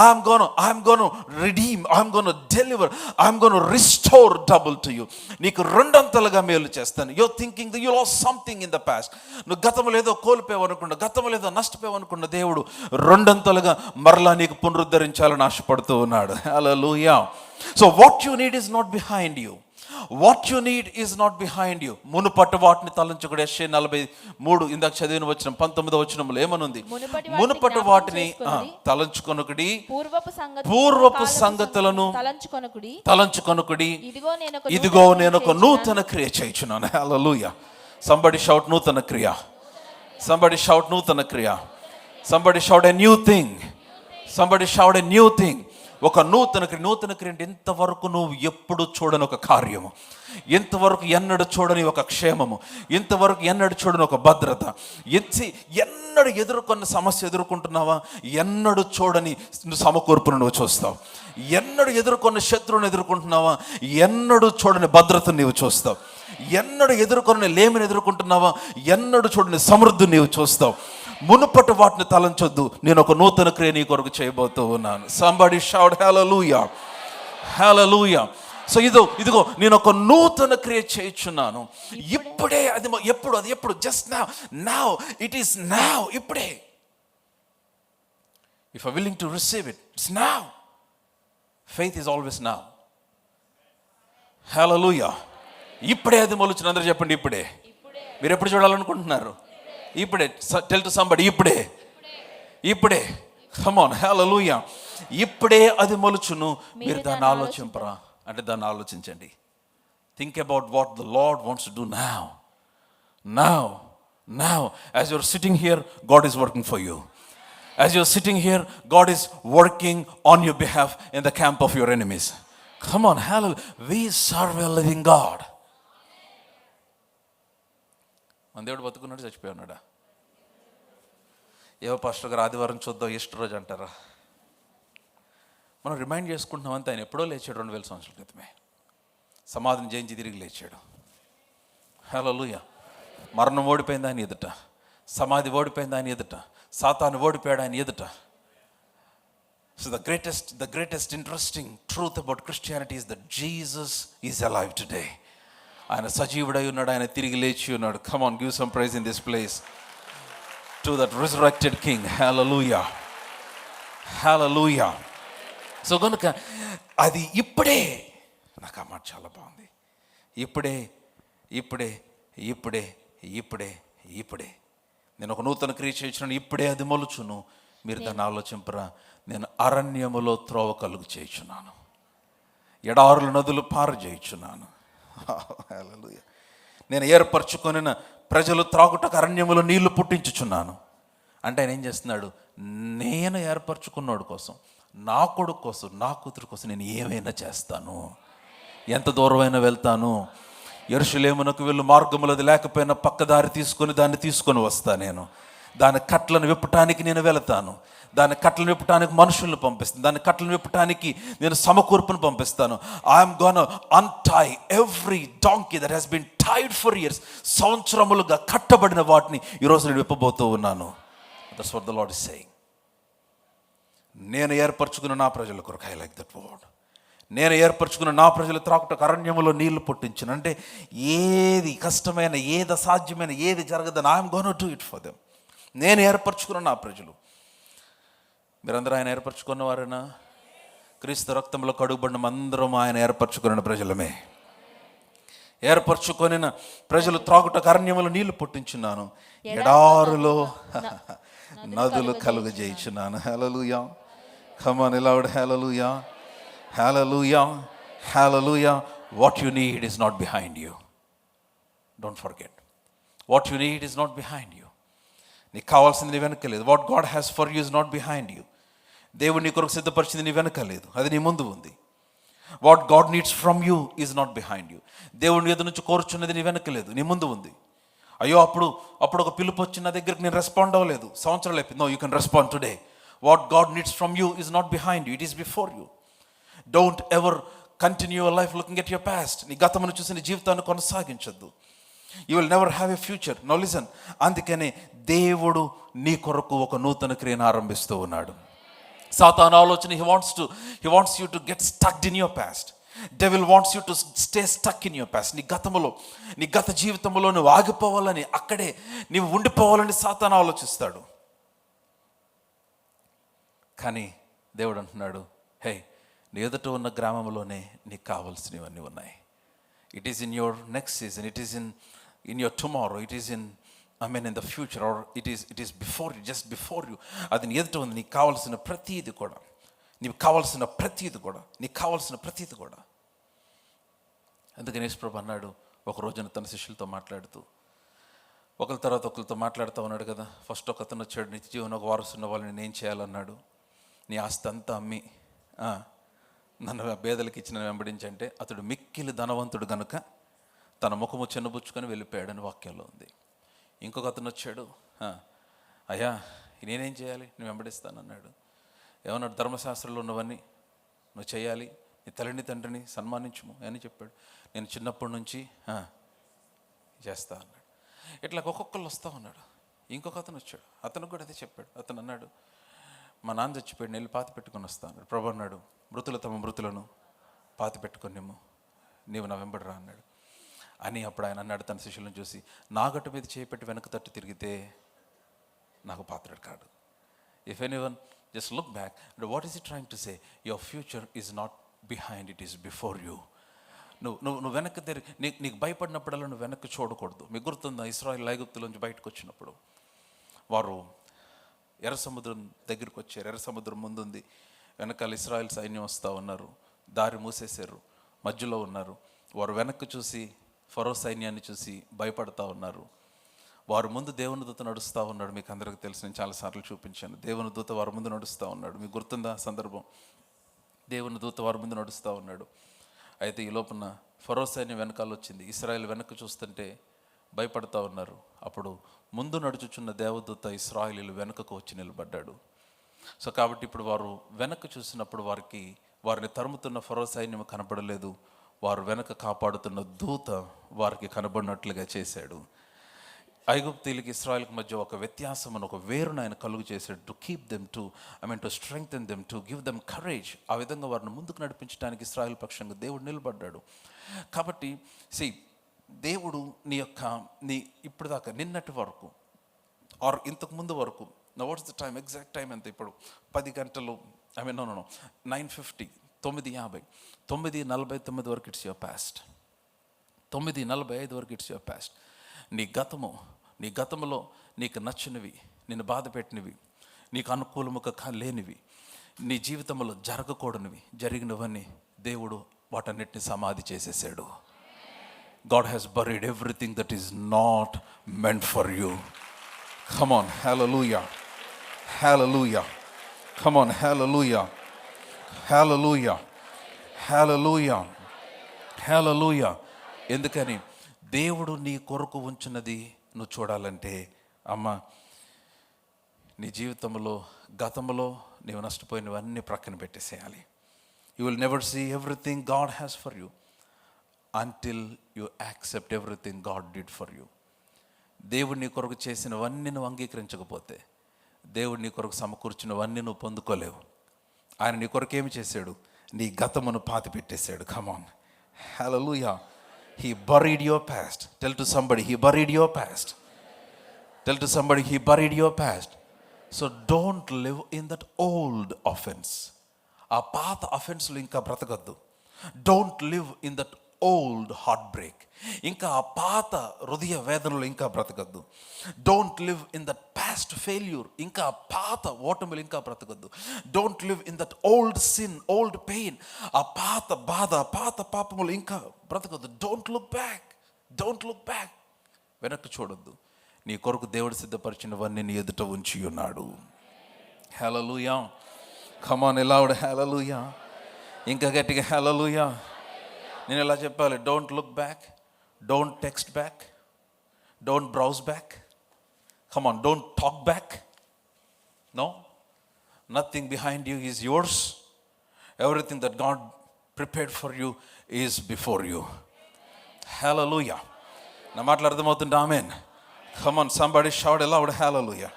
I'm gonna redeem, I'm gonna deliver, I'm gonna restore double to you. నీకు రెండంతలుగా మేలు చేస్తాను. You're thinking that you lost something in the past. నువ్వు గతంలో ఏదో కోల్పోయావనుకున్నా, గతంలో ఏదో నష్టపోయావనుకున్న దేవుడు రెండంతలుగా మరలా నీకు పునరుద్ధరించాలని ఆశపడుతూ ఉన్నాడు. Hallelujah. So what you need is not behind you. What you need is not behind you. మునుపటి వాటిని తలంచుకుడు. యెషయా 43 ఇందాక చదివిన వచనం 19వ వచనంలో ఏమనుంది? మునుపటి వాటిని తలంచుకొనుకుడి, పూర్వపు సంగతులను తలంచుకొనుకుడి. ఇదిగో నేను ఒక నూతన క్రియ చేయుచున్నాను. హల్లెలూయా. Somebody shout నూతన క్రియ. Somebody shout నూతన క్రియ. Somebody shout a new thing. Somebody shout a new thing. ఒక నూతన క్రియ అంటే ఇంతవరకు నువ్వు ఎప్పుడు చూడని ఒక కార్యము, ఇంతవరకు ఎన్నడూ చూడని ఒక క్షేమము, ఇంతవరకు ఎన్నడూ చూడని ఒక భద్రత, ఎన్నడూ ఎదుర్కొన్న సమస్య ఎదుర్కొంటున్నావా, ఎన్నడూ చూడని సమకూర్పును నువ్వు చూస్తావు. ఎన్నడూ ఎదుర్కొన్న శత్రువుని ఎదుర్కొంటున్నావా, ఎన్నడూ చూడని భద్రతను నీవు చూస్తావు. ఎన్నడూ ఎదుర్కొని లేమిని ఎదుర్కొంటున్నావా, ఎన్నడూ చూడని సమృద్ధిని నీవు చూస్తావు. మునుపటి వాటిని తలంచొద్దు, నేను ఒక నూతన క్రియ నీ కొరకు చేయబోతూ ఉన్నాను. Somebody shout hallelujah. Hallelujah. So ఇదిగో నేను ఒక నూతన క్రియ చేయుచున్నాను. ఇప్పుడే. అది ఎప్పుడు just now it is now. ఇప్పుడే. If I willing to receive it, it's now. Faith is always now. Hallelujah. ఇప్పుడే అది మొలుచును. అందరూ చెప్పండి ఇప్పుడే. మీరు ఎప్పుడు చూడాలనుకుంటున్నారు? ఇప్పుడే. టెల్ టు సంబడి ఇప్పుడే. Come on. హల్లెలూయా. ఇప్పుడే అది మొలుచును. మీరు దాన్ని ఆలోచింపరా అంటే దాన్ని ఆలోచించండి. Think about what the Lord wants to do now. As you're sitting here, God is working for you. As you're sitting here, God is working on your behalf in the camp of your enemies. Come on, hallelujah. We serve a living God. మన దేవుడు బతుకున్నాడు, చచ్చిపోయాడా? ఏవో pastor గారు ఆదివారం చూద్దాం, Easter రోజు అంటారా? మనం remind చేసుకుంటున్నాం అంతే. ఆయన ఎప్పుడో లేచాడు, 2000 సంవత్సరాల క్రితమే. సమాధిని జయించి తిరిగి లేచాడు. హల్లెలూయా. మరణం ఓడిపోయింది ఆయన ఎదుట, సమాధి ఓడిపోయింది ఆయన ఎదుట, సాతాను ఓడిపోయాడు ఆయన ఎదుట. So the greatest interesting truth about Christianity is that Jesus is alive today. ఆయన సజీవుడై ఉన్నాడు, ఆయన తిరిగి లేచి ఉన్నాడు. Come on, give some praise in this place to that resurrected King. Hallelujah. Hallelujah. So కనుక అది ఇప్పుడే. నాకు ఆ మాట చాలా బాగుంది. ఇప్పుడే నేను ఒక నూతన క్రియ చేయించున్నాను. ఇప్పుడే అది మొలుచును. మీరు దాన్ని ఆలోచింపరా? నేను అరణ్యములో త్రోవ కలుగు చేయుచున్నాను, ఎడారుల నదులు పారు చేయుచున్నాను. హల్లెలూయా. నేను ఏర్పరచుకొనిన ప్రజలు త్రాగుటకు అరణ్యములో నీళ్లు పుట్టించుచున్నాను. అంటే ఆయన ఏం చేస్తున్నాడు? నేను ఏర్పరచుకున్నోడు కోసం, నా కొడుకు కోసం, నా కూతురు కోసం నేను ఏమైనా చేస్తాను, ఎంత దూరమైనా వెళ్తాను. యెరూషలేమునకు వెళ్ళు మార్గములు అది లేకపోయినా పక్కదారి తీసుకొని దాన్ని తీసుకొని వస్తా. నేను దాని కట్లను విప్పటానికి నేను వెళతాను. దాని కట్లను విప్పటానికి మనుషులను పంపిస్తాను. దాని కట్లను విప్పటానికి నేను సమకూర్పును పంపిస్తాను. I'm gonna untie every donkey that he's been tied for years. సంవత్సరములుగా కట్టబడిన వాటిని ఈరోజు నేను విప్పబోతూ ఉన్నాను. That's what the Lord is saying. నేను ఏర్పరచుకున్న నా ప్రజల కొరకు, ఐ లైక్ దట్ వర్డ్. నేను ఏర్పరచుకున్న నా ప్రజలు త్రాగుటకు అరణ్యములో నీళ్లు పుట్టించును. అంటే ఏది కష్టమైన, ఏది అసాధ్యమైన, ఏది జరగదని I'm gonna do it for them. నేను ఏర్పరచుకున్న నా ప్రజలు. మీరందరూ ఆయన ఏర్పరచుకున్న వారేనా? క్రీస్తు రక్తంలో కడుగుబడిన అందరం ఆయన ఏర్పరచుకున్న ప్రజలమే. ఏర్పరచుకొనిన ప్రజలు త్రాగుటకు అరణ్యములో నీళ్లు పుట్టించున్నాను, ఎడారులో నదులు కలుగు చేయించున్నాను. Hallelujah. Come on loud. Hallelujah. Hallelujah. Hallelujah. What you need is not behind you. Don't forget. What you need is not behind you. నీకు కావాల్సింది నీ వెనక లేదు. What God has for you is not behind you. దేవుడు నీ కొరకు సిద్ధపరిచింది నీ వెనక లేదు, అది నీ ముందు ఉంది. What God needs from you is not behind you. దేవుని ఎదురు నుంచి కోరుచున్నది నీ వెనక లేదు, నీ ముందు ఉంది. అయ్యో అప్పుడు ఒక పిలుపు వచ్చి నా దగ్గరికి నేను రెస్పాండ్ అవ్వలేదు, సంవత్సరాలు అయిపోయింది. No, you can respond today. What God needs from you is not behind you, it is before you. Don't ever continue your life looking at your past. నీ గతమును చూసి నీ జీవితాన్ని కొనసాగించద్దు. You will never have a future. Now listen, అందుకనే దేవుడు నీ కొరకు ఒక నూతన క్రియను ఆరంభిస్తూ ఉన్నాడు. సాతాను ఆలోచన, he wants you to get stuck in your past. Devil wants you to stay stuck in your past. నీ గతములో, నీ గత జీవితంలో నువ్వు ఆగిపోవాలని, అక్కడే నీవు ఉండిపోవాలని సాతాను ఆలోచిస్తాడు. కానీ దేవుడు అంటున్నాడు, హే, నీ ఎదుట ఉన్న గ్రామంలోనే నీకు కావాల్సినవన్నీ ఉన్నాయి. It is in your next season, it is in your tomorrow, it is in in the future, or it is before you, just before you. అది నీ ఎదుట ఉంది. నీకు కావాల్సిన ప్రతీది కూడా, నీకు కావాల్సిన ప్రతీది కూడా, నీకు కావాల్సిన ప్రతీది కూడా. అందుకని యేసుప్రభు అన్నాడు ఒక రోజున తన శిష్యులతో మాట్లాడుతూ, ఒకరి తర్వాత ఒకరితో మాట్లాడుతూ ఉన్నాడు కదా. ఫస్ట్ ఒక అతను వచ్చాడు, నిత్య జీవన ఒక వారసు ఉన్న వాళ్ళని నేను చేయాలన్నాడు. నీ ఆస్తి అంతా అమ్మి నన్ను పేదలకు ఇచ్చిన వెంబడించంటే, అతడు మిక్కిలి ధనవంతుడు గనుక తన ముఖము చిన్నబుచ్చుకొని వెళ్ళిపోయాడని వాక్యంలో ఉంది. ఇంకొక అతను వచ్చాడు, అయ్యా నేనేం చేయాలి, నేను వెంబడిస్తానన్నాడు. ఏమన్నాడు, ధర్మశాస్త్రంలో ఉన్నవన్నీ నువ్వు చేయాలి, నీ తల్లిని తండ్రిని సన్మానించుము అని చెప్పాడు. నేను చిన్నప్పటి నుంచి చేస్తా అన్నాడు. ఇట్లా ఒక్కొక్కళ్ళు వస్తూ ఉన్నాడు. ఇంకొక అతను వచ్చాడు, అతను కూడా అదే చెప్పాడు. అతను అన్నాడు, మా నాన్న చచ్చిపోయాడు, నేను పాతి పెట్టుకొని వస్తా అన్నాడు. ప్రభు అన్నాడు, మృతులు తమ మృతులను పాతి పెట్టుకొనిమ్ము, నీవు నా వెంబడిరా అన్నాడు. అని అప్పుడు ఆయన అన్నాడు తన శిష్యులను చూసి, నాగట్టు మీద చేపెట్టి వెనక తట్టు తిరిగితే నాకు పాత్రుడు కాడు. If anyone just look back, what is it trying to say? Your future is not behind, it is before you. నువ్వు వెనక్కి తిరిగి, నీకు భయపడినప్పుడల్లా నువ్వు వెనక్కి చూడకూడదు. మీకు గుర్తుందా, ఇశ్రాయేలు ఐగుప్తులోంచి బయటకు వచ్చినప్పుడు వారు ఎర్ర సముద్రం దగ్గరికి వచ్చారు. ఎర్ర సముద్రం ముందుంది, వెనకాల ఇశ్రాయేల్ సైన్యం వస్తూ ఉన్నారు. దారి మూసేశారు, మధ్యలో ఉన్నారు. వారు వెనక్కి చూసి ఫరో సైన్యాన్ని చూసి భయపడతా ఉన్నారు. వారు ముందు దేవుని దూత నడుస్తూ ఉన్నాడు. మీకు అందరికీ తెలుసు, నేను చాలాసార్లు చూపించాను. దేవుని దూత వారి ముందు నడుస్తూ ఉన్నాడు. మీకు గుర్తుందా సందర్భం? దేవుని దూత వారి ముందు నడుస్తూ ఉన్నాడు. అయితే ఈ లోపల ఫరో సైన్యం వెనకాల వచ్చింది. ఇశ్రాయేల్ వెనక్కి చూస్తుంటే భయపడతా ఉన్నారు. అప్పుడు ముందు నడుచుచున్న దేవదూత ఇశ్రాయేలీలు వెనుకకు వచ్చి నిలబడ్డాడు. సో కాబట్టి ఇప్పుడు వారు వెనక్కి చూసినప్పుడు వారిని తరుముతున్న ఫరో సైన్యం కనపడలేదు. వారు వెనక కాపాడుతున్న దూత వారికి కనబడినట్లుగా చేశాడు. ఐగుప్తీయులకి ఇశ్రాయేల్కి మధ్య ఒక వ్యత్యాసమును, ఒక వేరును ఆయన కలుగు చేశాడు. To keep them, to strengthen them, to give them courage. ఆ విధంగా వారిని ముందుకు నడిపించడానికి ఇశ్రాయేల్ పక్షంగా దేవుడు నిలబడ్డాడు. కాబట్టి దేవుడు నీ ఇప్పుడు దాకా నిన్నటి వరకు ఆర్ ఇంతకు ముందు వరకు, what's the time, exact time ఎంత ఇప్పుడు? 10 గంటలు, 9:50, 9:50, 9:49 వరకు ఇట్స్ యువర్ పాస్ట్. 9:45 వరకు ఇట్స్ యువర్ పాస్ట్. నీ గతములో నీకు నచ్చినవి, నిన్ను బాధ పెట్టినవి, నీకు అనుకూలముగా లేనివి, నీ జీవితంలో జరగకూడనివి, జరిగినవన్నీ దేవుడు వాటన్నిటిని సమాధి చేసేసాడు. God has buried everything that is not meant for you. Come on, hallelujah, hallelujah, come on, hallelujah, hallelujah, hallelujah, hallelujah. ఎందుకని దేవుడు నీ కొరకు ఉంచున్నది నువ్వు చూడాలంటే, అమ్మ, నీ జీవితంలో గతంలో నీవు నష్టపోయినవన్నీ ప్రక్కన పెట్టేసేయాలి. You will never see everything God has for you until you accept everything God did for you. దేవుడు నీ కొరకు చేసినవన్నీ నువ్వు అంగీకరించకపోతే, దేవుడు నీ కొరకు సమకూర్చినవన్నీ నువ్వు పొందుకోలేవు. ఆయన నీ కొరకు ఏమి చేశాడు? నీ గతమును పాతి పెట్టేశాడు. Come on, hallelujah. He buried your past. Tell to somebody, he buried your past. Tell to somebody, he buried your past. So don't live in that old offense. ఆ పాత అఫెన్స్లో ఇంకా బ్రతకద్దు. Don't live in that old heartbreak. ఇంకా ఆ పాత హృదయ వేదనలో ఇంకా బ్రతకద్దు. Don't live in that past failure. ఇంకా ఆ పాత ఓటమిలు ఇంకా బ్రతకద్దు. Don't live in that old sin, old pain. ఆ పాత బాధ, పాత పాపములు ఇంకా బ్రతకద్దు. Don't look back, don't look back. వెనక్కి చూడొద్దు. నీ కొరకు దేవుడు సిద్ధపరిచినవన్నీ నీ ఎదుట ఉంచి ఉన్నాడు. Hallelujah. Come on loud, hallelujah. ఇంకా గట్టిగా హల్లెలూయా. నేను ఎలా చెప్పాలి? Don't look back, don't text back, don't browse back. Come on, don't talk back. No, nothing behind you is yours Everything that God prepared for you is before you. Hallelujah. నా మాటలు అర్థమవుతుంటే ఆమేన్. Come on, somebody shout aloud, hallelujah.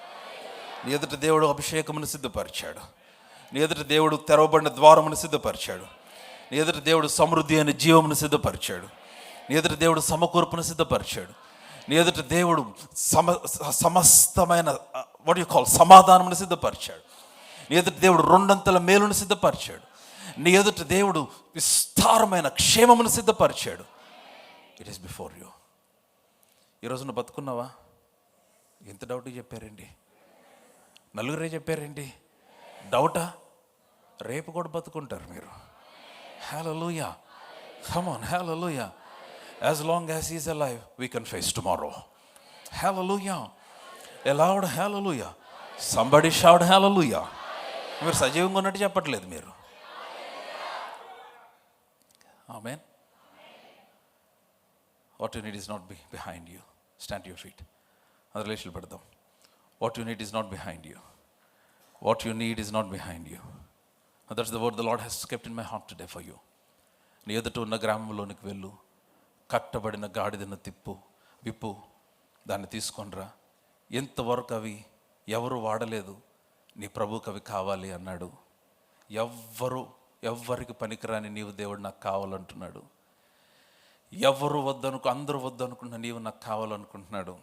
నీ ఎదుట దేవుడు అభిషేకమును సిద్ధపరిచాడు. నీ ఎదుట దేవుడు తెరవబడిన ద్వారమును సిద్ధపరిచాడు. నీ ఎదుట దేవుడు సమృద్ధి అనే జీవమును సిద్ధపరిచాడు. నీ ఎదుట దేవుడు సమకూర్పును సిద్ధపరిచాడు. నీ ఎదుట దేవుడు సమస్తమైన సమాధానమును సిద్ధపరిచాడు. నీ ఎదుట దేవుడు రెండంతల మేలును సిద్ధపరిచాడు. నీ ఎదుట దేవుడు విస్తారమైన క్షేమమును సిద్ధపరిచాడు. It is before you. ఈరోజు నువ్వు బతుకున్నావా? ఎంత డౌట్ చెప్పారండి, నలుగురే చెప్పారండి. డౌటా? రేపు కూడా బతుకుంటారు మీరు. Hallelujah. Come on, hallelujah. As long as he is alive, we can face tomorrow. Hallelujah. A loud hallelujah. Somebody shout hallelujah. మీరు సజీవంగా ఉన్నట్టు చెప్పట్లేదు మీరు. Amen. What you need is not behind you. Stand to your feet. Other relation పెడదాం. What you need is not behind you. What you need is not behind you. That's the word the Lord has kept in my heart today for you. నీ ఎదుట ఉన్న గ్రామంలోనికి వెళ్ళు, కట్టబడిన గాడిదను విప్పు, దాన్ని తీసుకొనిరా. ఎంతవరకు అవి ఎవరు వాడలేదు, నీ ప్రభువుకి అవి కావాలి అన్నాడు. ఎవ్వరికి పనికిరాని నీవు దేవుడు నాకు కావాలంటున్నాడు. అందరూ వద్దనుకున్న నీవు నాకు కావాలనుకుంటున్నాడు.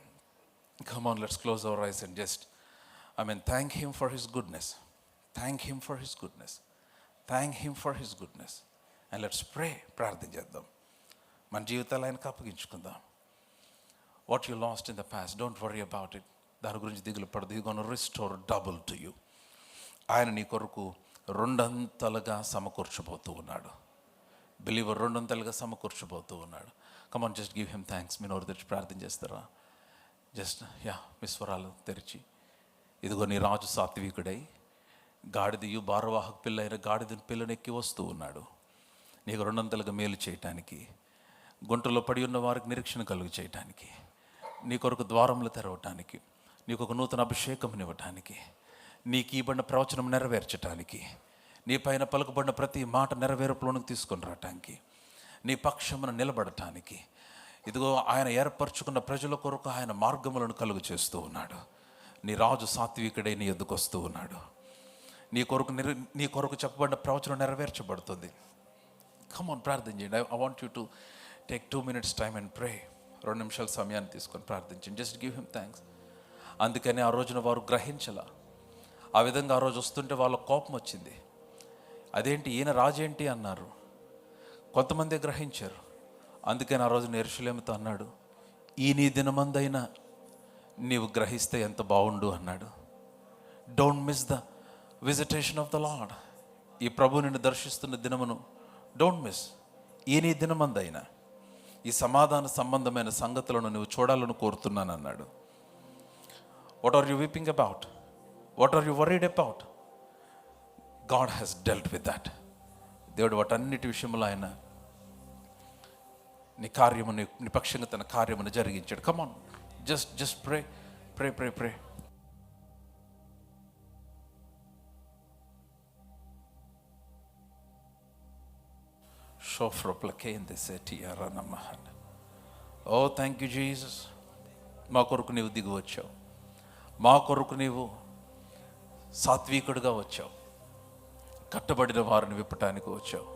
Come on, let's close our eyes and just thank him for his goodness. Thank him for his goodness. Thank him for his goodness. And let's pray. ప్రార్థన చేద్దాం. మన జీవితాలు ఆయనకు అప్పగించుకుందాం. What you lost in the past, don't worry about it. దాని గురించి దిగులు పడదు. You gonna restore double to you. ఆయన నీ కొరకు రెండంతలుగా సమకూర్చబోతూ ఉన్నాడు. బిలీవర్ రెండంతలుగా సమకూర్చబోతూ ఉన్నాడు. Come on, just give him thanks. మీ నోరు తెరిచి ప్రార్థన చేస్తారా? జస్ట్ మీ స్వరాలు తెరిచి, ఇదిగో నీ రాజు సాత్వికుడై గాడిదయు భారవాహక పిల్ల అయిన గాడిదని పిల్లనెక్కి వస్తూ ఉన్నాడు. నీకు రెండంతలుగా మేలు చేయటానికి, గుంటలో పడి ఉన్న వారికి నిరీక్షణ కలుగు చేయటానికి, నీ కొరకు ద్వారములు తెరవటానికి, నీకు ఒక నూతన అభిషేకం ఇవ్వటానికి, నీకు ఇవ్వబడిన ప్రవచనం నెరవేర్చటానికి, నీ పైన పలుకుబడిన ప్రతి మాట నెరవేర్పులోనికి తీసుకొని రావటానికి, నీ పక్షమును నిలబడటానికి, ఇదిగో ఆయన ఏర్పరచుకున్న ప్రజల కొరకు ఆయన మార్గములను కలుగు చేస్తూ ఉన్నాడు. నీ రాజు సాత్వికుడై నీ ఎద్దుకు వస్తూ ఉన్నాడు. నీ కొరకు చెప్పబడిన ప్రవచనం నెరవేర్చబడుతుంది. కమ్ ఆన్, ప్రార్థన చేయండి. I want you to take 2 minutes time and pray. 2 నిమిషాల సమయాన్ని తీసుకొని ప్రార్థించండి. Just give him thanks. అందుకని ఆ రోజున వారు గ్రహించలా. ఆ విధంగా ఆ రోజు వస్తుంటే వాళ్ళ కోపం వచ్చింది. అదేంటి ఈయన రాజేంటి అన్నారు. కొంతమంది గ్రహించారు. అందుకని ఆ రోజున యెరూషలేముతో అన్నాడు, ఈ నీ దినమందైనా నీవు గ్రహిస్తే ఎంత బాగుండు అన్నాడు. Don't miss the visitation of the lord. ఈ ప్రభు నిన్ను దర్శిస్తున్న దినమును డోంట్ మిస్. ఈ నీ దినమందైనా ఈ సమాధాన సంబంధమైన సంగతులను నువ్వు చూడాలని కోరుతున్నాను అన్నాడు. What are you weeping about? What are you worried about? God has dealt with that. దేవుడు వాటన్నిటి విషయంలో ఆయన నీ కార్యమును, నీ పక్షంగా తన కార్యమును జరిగించాడు. Come on, just pray pray pray pray. O thank you Jesus. మా కొరకు నీవు దిగి వచ్చావు. మా కొరకు నీవు సాత్వికుడిగా వచ్చావు. కట్టబడిన వారిని విప్పటానికి వచ్చావు.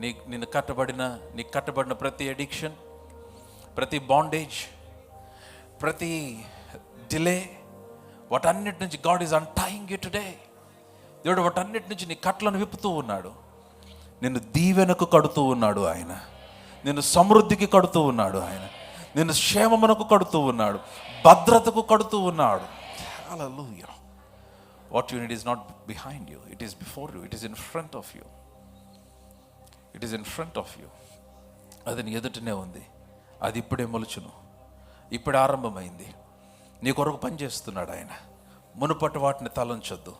నీకు కట్టబడిన ప్రతి అడిక్షన్, ప్రతి బాండేజ్, ప్రతి డిలే, వాటన్నిటి నుంచి గాడ్ ఈజ్ అన్టైయింగ్ యు టుడే. దేవుడు వాటన్నిటి నుంచి నీ కట్లను విప్పుతూ ఉన్నాడు. నిన్ను దీవెనకు కడుతూ ఉన్నాడు ఆయన. నిన్ను సమృద్ధికి కడుతూ ఉన్నాడు ఆయన. నిన్ను క్షేమమునకు కడుతూ ఉన్నాడు. భద్రతకు కడుతూ ఉన్నాడు. Hallelujah. What you need is not behind you, it is before you. It is in front of you. It is in front of you. అది నీ ఎదుటనే ఉంది. అది ఇప్పుడే మొలుచును, ఇప్పుడే ఆరంభమైంది. నీ కొరకు పనిచేస్తున్నాడు ఆయన. మునుపటి వాటిని తలంచొద్దు.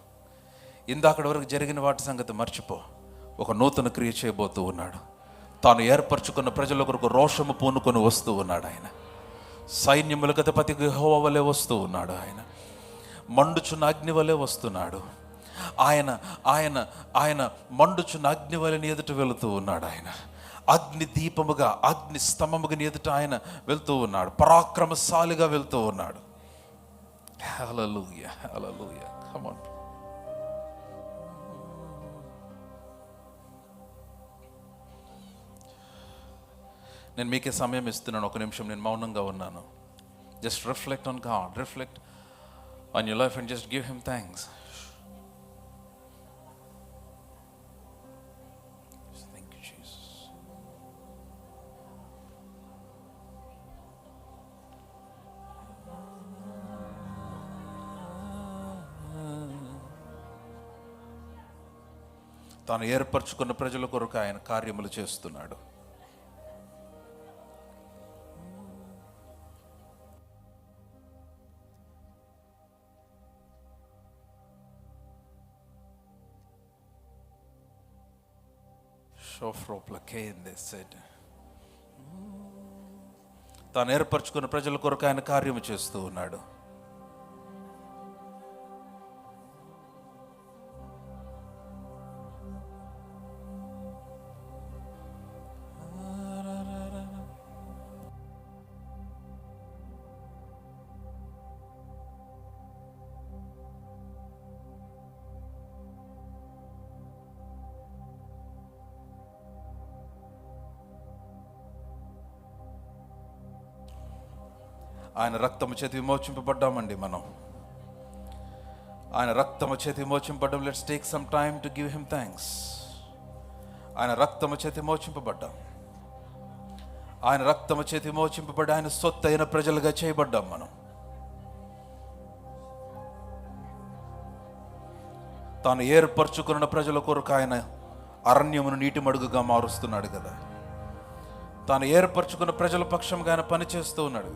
ఇందాకటి వరకు జరిగిన వాటి సంగతి మర్చిపో. ఒక నూతన క్రియ చేయబోతూ ఉన్నాడు. తాను ఏర్పరచుకున్న ప్రజల కొరకు రోషము పూనుకొని వస్తూ ఉన్నాడు ఆయన. సైన్యములకు అధిపతి యెహోవా వలె వస్తూ ఉన్నాడు ఆయన. మండుచున్న అగ్ని వలె వస్తున్నాడు. ఆయన ఆయన ఆయన మండుచున్న అగ్ని వలె ఎదుట వెళుతూ ఉన్నాడు. ఆయన అగ్ని దీపముగా, అగ్ని స్తంభముగా ఎదుట ఆయన వెళ్తూ ఉన్నాడు. పరాక్రమశాలిగా వెళ్తూ ఉన్నాడు. Hallelujah, hallelujah. Come on. నేను మీకే సమయం ఇస్తున్నాను. ఒక నిమిషం నేను మౌనంగా ఉన్నాను. Just reflect on God, reflect on your life and just give him thanks. Thank you Jesus. తాను ఏర్పరచుకున్న ప్రజల కొరకు ఆయన కార్యములు చేస్తున్నాడు. తాను ఏర్పరచుకున్న ప్రజల కొరకు ఆయన కార్యము చేస్తూ ఉన్నాడు. ఆయన రక్తము చేతి విమోచింపబడ్డామండి మనం. ఆయన రక్తము చేతి విమోచింపబడ్డాం. Let's take some time to give him thanks. ఆయన రక్తము చేతి విమోచింపబడ్డాం. ఆయన రక్తము చేతి విమోచింపబడి ఆయన సొత్తు అయిన ప్రజలుగా చేయబడ్డాం మనం. తాను ఏర్పరచుకున్న ప్రజల కొరకు ఆయన అరణ్యమును నీటి మడుగుగా మారుస్తున్నాడు కదా. తాను ఏర్పరచుకున్న ప్రజల పక్షంగా ఆయన పనిచేస్తూ ఉన్నాడు.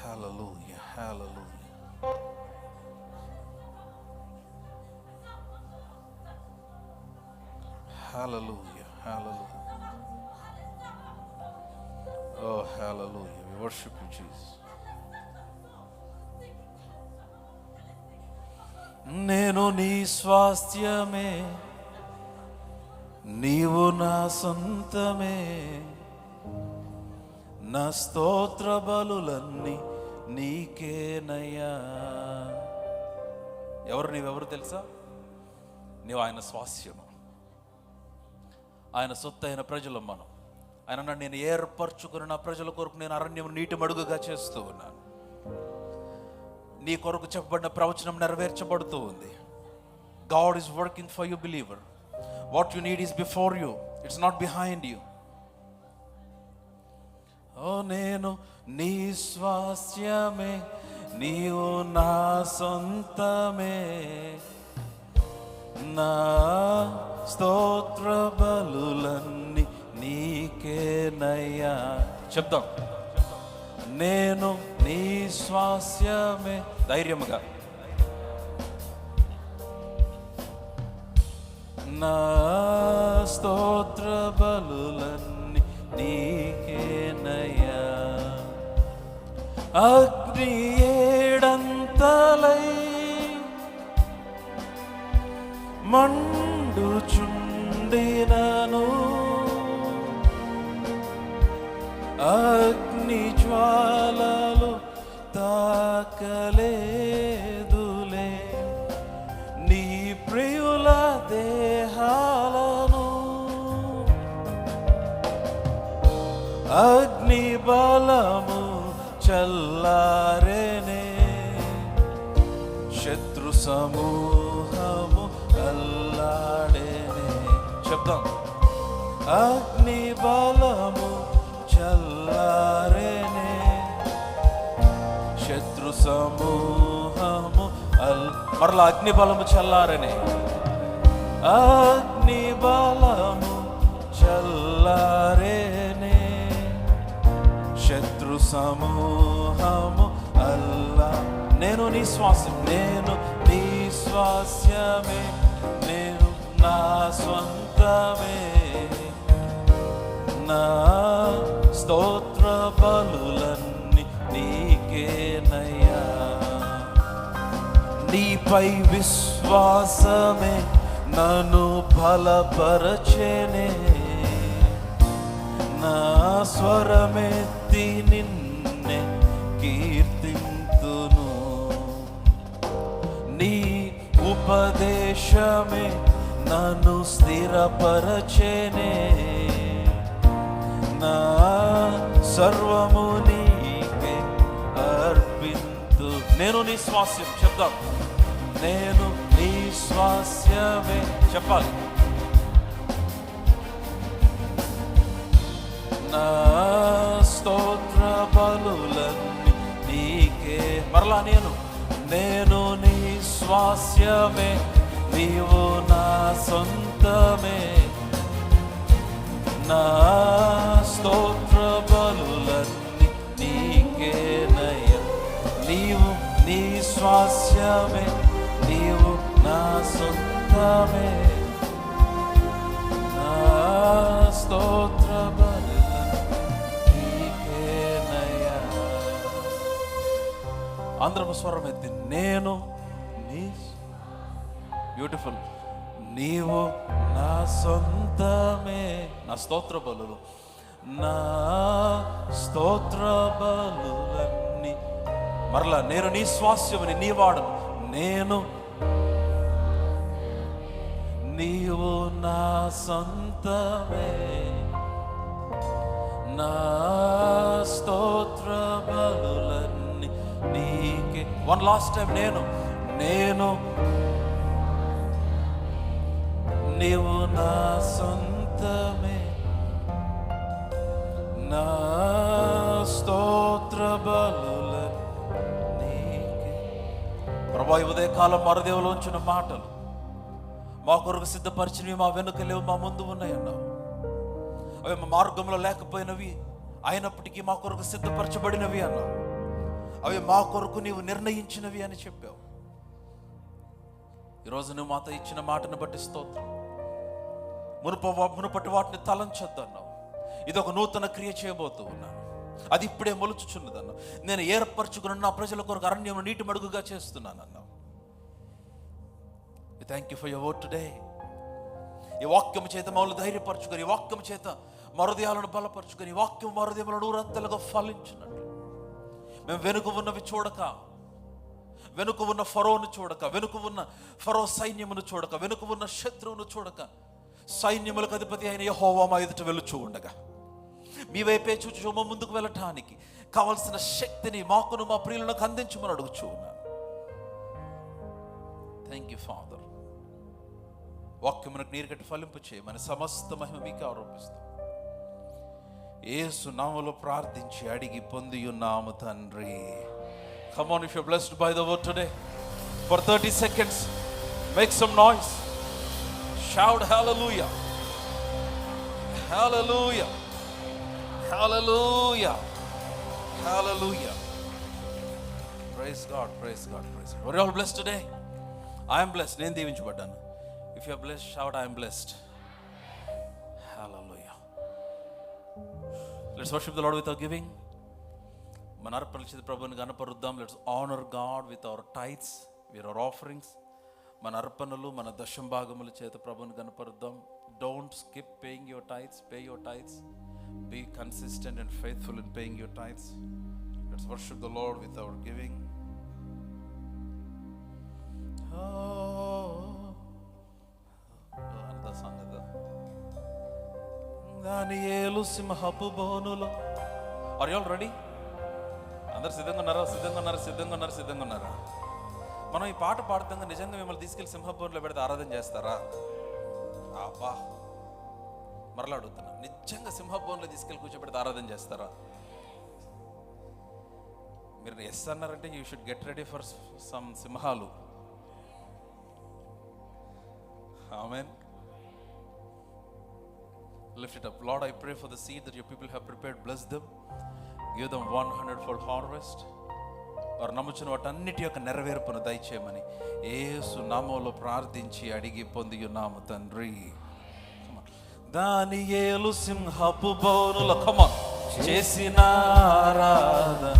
Hallelujah, hallelujah. Hallelujah, hallelujah. Oh, hallelujah. We worship you, Jesus. నేను నీ స్వాస్థ్యమే, నీవు నా సొంతమే, నా స్తోత్ర బలులన్నీ నీకేనయ్యా. నీవెవరు తెలుసా? నీవు ఆయన స్వాస్యము, ఆయన సొత్తు అయిన ప్రజలు మనం. ఆయన అన్నాడు, నేను ఏర్పరచుకుని నా ప్రజల కొరకు నేను అరణ్యం నీటి మడుగుగా చేస్తూ ఉన్నాను. నీ కొరకు చెప్పబడిన ప్రవచనం నెరవేర్చబడుతూ ఉంది. God is working for you believer. What you need is before you, it's not behind you. O నేను నీ స్వాస్యమే, నీవు నా సొంతమే, నా స్తోత్ర బలులన్నీ నీకేనయ్యా. చెప్దాం, నేను నీ స్వాస్యమే. ధైర్యముగా, నా స్తోత్ర బలులన్నీ నీకేనయ్యా. అగ్ని ఏడంతలై మండుచుండినను, అగ్ని జ్వాలలు తాకలేదులే నీ ప్రియుల దేహాలను. అగ్ని బలము చల్లారేనే, శత్రు సమూహము అల్లాడేనే. చెప్తాం, అగ్ని బలము చల్లారేనే, శత్రు సమూహము మరలా అగ్ని బలము చల్లారనే, అగ్ని బలము చల్లారేనే, శత్రు సమూహము అల్లా నేను నీ స్వాస్యం, నేను నీ స్వాస్యమే, నేను నా స్వంతమే. నా స్తోత్ర బలులన్నీ నీకేనయ్యా. నీపై విశ్వాసమే నన్ను బలపరచెనే. నా స్వరమెత్తి నిన్నే కీర్తింతును. నీ ఉపదేశమే నన్ను స్థిరపరచెనే. నా సర్వము నీకే అర్పింతు. నేను నీ స్వాస్యం, చెప్దాం. నేను నీ స్వాస్యమే, చెప్పాలి. నా స్తోత్ర బలులన్నీ నీకే. మరలా నేను నీ స్వాస్యమే, నీవు నా సొంతమే. నా స్తోత్ర బలులన్నీ నీకేనయ్యా. నీవు నీ స్వాస్యమే, నీవు నా సొంతమే. నా స్తోత్ర బలులన్నీ నీకేనయ్యా. అందరము స్వరం ఎత్తి, నేను నీ, బ్యూటిఫుల్, నీవు నా సొంతమే. నా స్తోత్ర బలులు, నా స్తోత్ర బలులన్నీ. మరలా నేను నీ స్వాస్యమని, నీ వాడను. నేను, నీవు నా సొంతమే. నా స్తోత్ర బలులన్నీ నీకే. One last time. నేను నీవు నా సొంతమే. నా స్తోత్ర బలుల నీకే. ప్రభా, ఈ ఉదయకాలం మరుదేవులోంచిన మాటలు మా కొరకు సిద్ధపరిచినవి మా వెనుక లేవు, మా ముందు ఉన్నాయి అన్నావు. అవి మా మార్గంలో లేకపోయినవి అయినప్పటికీ మా కొరకు సిద్ధపరచబడినవి అన్నావు. అవి మా కొరకు నీవు నిర్ణయించినవి అని చెప్పావు. ఈరోజు నువ్వు మాతో ఇచ్చిన మాటను బట్టి స్తోత్రం. మునుపటి వాటిని తలంచొద్దన్నావు. ఇది ఒక నూతన క్రియ చేయబోతూ ఉన్నాను, అది ఇప్పుడే మొలుచుచున్నదన్నావు. నేను ఏర్పరచుకున్న నా ప్రజల కొరకు అరణ్యం నీటి మడుగుగా చేస్తున్నానన్నావు. Thank you for your word today. ఈ వాక్యం చేత మమ్మల్ని ధైర్యపరచుకొని, ఈ వాక్యం చేత మరుదయాలను బలపరచుకొని, ఈ వాక్యం మరుదయములను నూరంతలుగా ఫలించినట్లు మేము వెనుక ఉన్నవి చూడక, వెనుక ఉన్న ఫరోను చూడక, వెనుక ఉన్న ఫరో సైన్యమును చూడక, వెనుక ఉన్న శత్రువును చూడక, సైన్యములకు అధిపతి అయిన యెహోవా మా ఎదుట వెలుచు ఉండగా మీ వైపే చూచు మా ముందుకు వెళ్ళటానికి కావలసిన శక్తిని మాకును మా ప్రియులకు అందించమని అడుగుచూ ఉన్నాను. Thank you Father. వాక్యమునకు నీరు కట్టి ఫలింపు చేయమని సమస్త మహిమ మీకు ఆరోపిస్తాం. యేసు నామములో ప్రార్థించి అడిగి పొంది ఉన్నాము తండ్రి. Come on, if you're blessed by the word today, for 30 seconds, make some noise. Shout hallelujah. Hallelujah. Hallelujah. Hallelujah. Praise God, praise God, praise God. Are you all blessed today? I am blessed. నేను దీవించబడ్డాను. If you are blessed, shout I am blessed. Hallelujah. Let's worship the Lord with our giving. మన అర్పణల చేత ప్రభువుని గణపరుద్దాం. Let's honour God with our tithes, with our offerings. మన అర్పణలు, మన దశం భాగముల చేత ప్రభువుని గణపరుద్దాం. Don't skip paying your tithes. Pay your tithes. Be consistent and faithful in paying your tithes. Let's worship the Lord with our giving. అంత సంగతి దానియేలు సింహపు బోనులో. Are you all ready? అందరు సిద్ధంగా ఉన్నారా? సిద్ధంగా ఉన్నారా? సిద్ధంగా ఉన్నారా? సిద్ధంగా ఉన్నారా? మనం ఈ పాట పాడుతుంగా నిజంగా మిమ్మల్ని తీసుకెళ్ళి సింహభవన్లో పెడితే ఆరాధన చేస్తారా? అబ్బా, మరలా అడుగుతున్నా, నిజంగా సింహభవన్లో తీసుకెళ్ళి కూర్చోబెడితే ఆరాధన చేస్తారా? మీరు ఎస్ అన్నారంటే you should get ready for some సింహాలు. ఆమేన్. Lift it up. Lord, I pray for the seed that your people have prepared. Bless them. Give them 100-fold harvest. వారు నమ్ముచున్న వాటన్నిటి యొక్క నెరవేర్పును దయచేయమని యేసు నామములో ప్రార్థించి అడిగి పొంది ఉన్నాము తండ్రి. దానియేలు సింహపు బోనుల చేసిన ఆరాధన,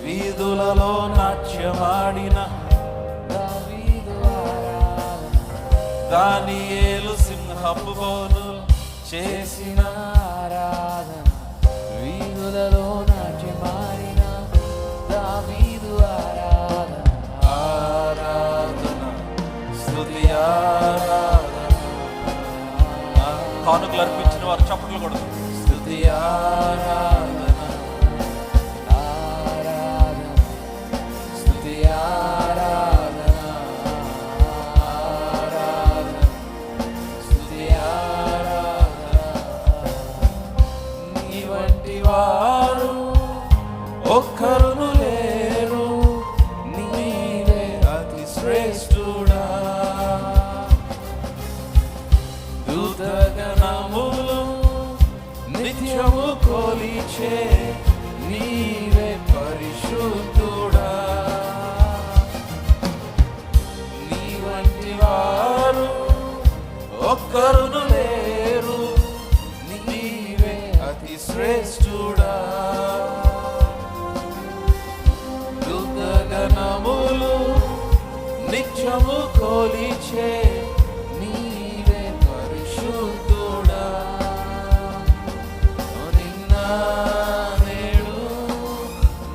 వీధులలో నాట్యమాడిన దానియేలు సింహపు బోనులు చేసిన ఆరాధన, వీధులలో నాట్యమాడిన దావీదు ఆరాధన. ఆరాధన స్తుతి ఆరాధన. కానుకలు అర్పించిన వారు చప్పట్లు కొడుతూ స్తుతి ఆరాధన, ఆరాధన, స్తుతి ఆరాధన, ఆరాధన, స్తుతి ఆరాధన. నీ వంటి వారు ఒక్కరును లేరు, నీవే అతి శ్రేష్ఠుడా. దూతగణములు నిత్యము కొలిచే నీవే పరిశుద్ధుడా. నీ వంటి వారు ఒక్కరును లేరు, నీవే అతి శ్రేష్ఠుడా. దూతగణములు నిత్యము కొలిచే నీవే పరిశుద్ధుడా. నిన్న నేడు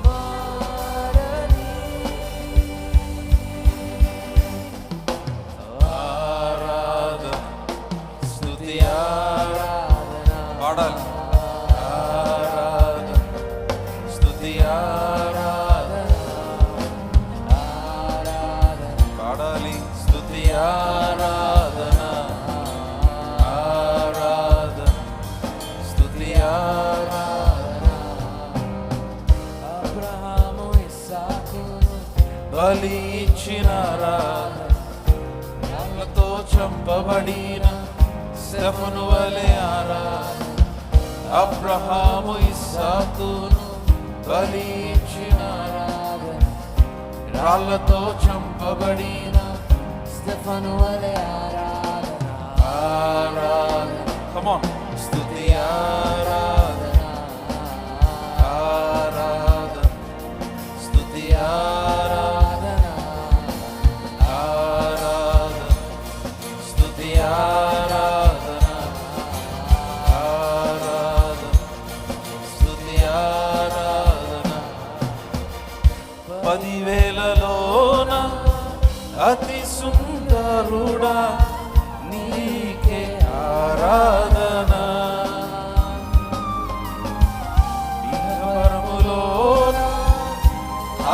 మారని ఆరాధన, స్తుతి ఆరాధన. పాడాలి. ఆరాధన, స్తుతి ఆరాధన, ఆరాధన, పాడాలి. స్తుతి ఆరాధన, ఆరాధన, స్తుతి ఆరాధన. అబ్రహాము ఇస్సాకును బలి ఇచ్చిన ఆరాధన, రాళ్లతో చంపబడిన స్తెఫను వలె ఆరాధన. అబ్రహాము ఇస్సాకును బలి ఇచ్చిన ఆరాధన, రాళ్లతో చంపబడిన స్తెఫను వలె ఆరాధన. ఆరాధన, Come on. స్తుతి ఆరాధన, ఆరాధన, స్తుతి ఆరాధన, ఆరాధన, స్తుతి ఆరాధన, ఆరాధన, స్తుతి ఆరాధన. 10,000లోన అతి సుందరుడా నీకే ఆరాధన. ఇహపరములోన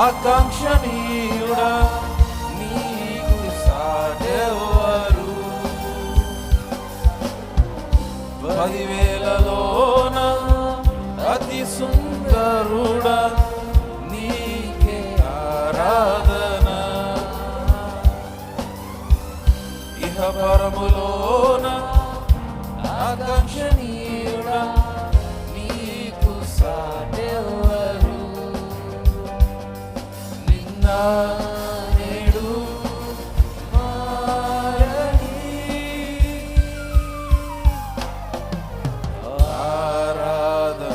ఆకాంక్షణీయుడా నీకు సాటెవరు. 10,000లోన అతి సుందరుడా నీకే ఆరాధన. ఇహపరములోన ఆకాంక్షణీయుడా నీకు సాటెవరు. నిన్న నేడు మారని ఆరాధన,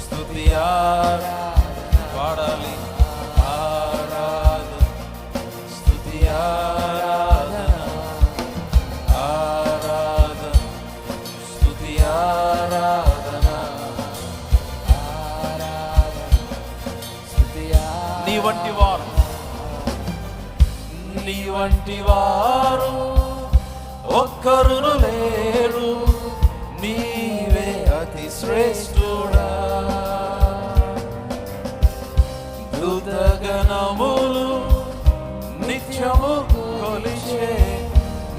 స్తుతి ఆరాధన. పాడాలి. ఆరాధన, స్తుతి ఆరాధన, ఆరాధన, స్తుతి ఆరాధన, ఆరాధన, స్తుతి ఆరాధన. నీ వంటి వారు నీ వంటి వారు ఒక్కరును లేరు, నీవే అతి శ్రేష్ఠుడా. దూతగణములు నిత్యము కొలిచే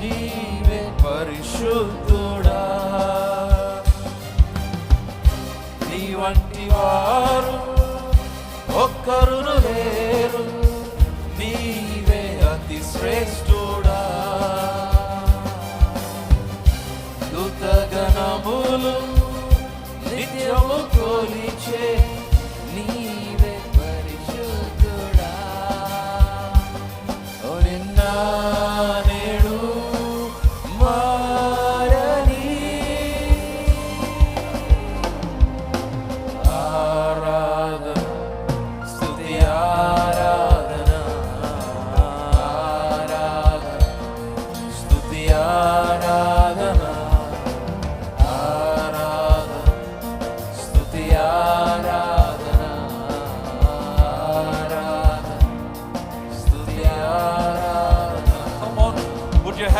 నీవే పరిశుద్ధుడా. నీ వంటి వారు ఒక్కరును లేరు, నీవే అతి శ్రేష్ఠుడా. దూతగణములు నిత్యము కొలిచే నీవే పరిశుద్ధుడా.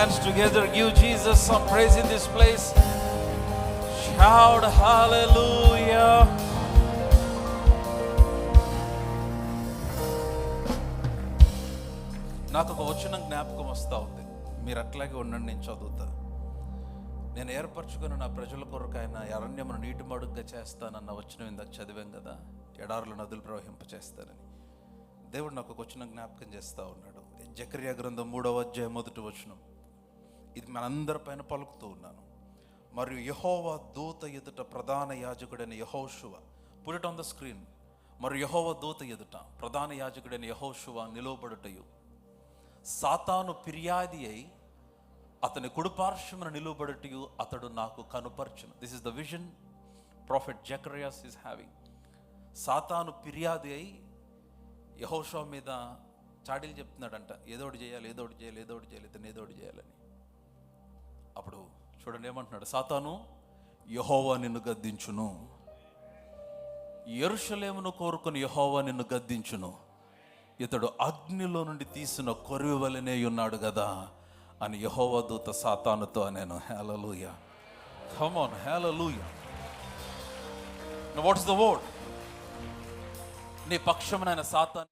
hands together. Give Jesus some praise in this place. Shout hallelujah. నాకు ఒక వచనం జ్ఞాపకం వస్తూ ఉంది. మీరు అట్లాగే ఉండండి, నేను చదువుతా. నేను ఏర్పరచుకుని నా ప్రజల కొరకు ఆయన అరణ్యమును నీటి మడుగ్గా చేస్తానన్న వచనం ఇందాక చదివాం కదా, ఎడారులు నదులు ప్రవహింపచేస్తానని. దేవుడు నాకు ఒక వచనం జ్ఞాపకం చేస్తూ ఉన్నాడు. జకర్యా గ్రంథం 3వ అధ్యాయం 1వ వచనం. ఇది మనందరిపైన పలుకుతూ ఉన్నాను. మరియు యెహోవా దూత ఎదుట ప్రధాన యాజకుడైన యెహోషువ, put it on the screen. మరియు యెహోవా దూత ఎదుట ప్రధాన యాజకుడైన యెహోషువ నిలువబడుటయు, సాతాను ఫిర్యాది అయి అతని కుడిపార్శ్వమున నిలువబడుటయు అతడు నాకు కనుపర్చును. This is the vision prophet Zacharias is having. సాతాను ఫిర్యాది అయి యెహోషువ మీద చాడీలు చెప్తున్నాడంట, ఏదోటి చేయాలి, ఏదోటి చేయాలి, ఏదోటి చేయాలి, ఇతను ఏదోటి చేయాలని. అప్పుడు చూడండి ఏమంటున్నాడు, సాతాను యెహోవా నిన్ను గద్దించును, యెరూషలేమును కోరుకుని యెహోవా నిన్ను గద్దించును, ఇతడు అగ్నిలో నుండి తీసిన కొరివి వలెనే ఉన్నాడు కదా అని యెహోవా దూత సాతానుతో అనేను. Hallelujah, come on, hallelujah. Now what is the word? నీ పక్షమునైన సాతాను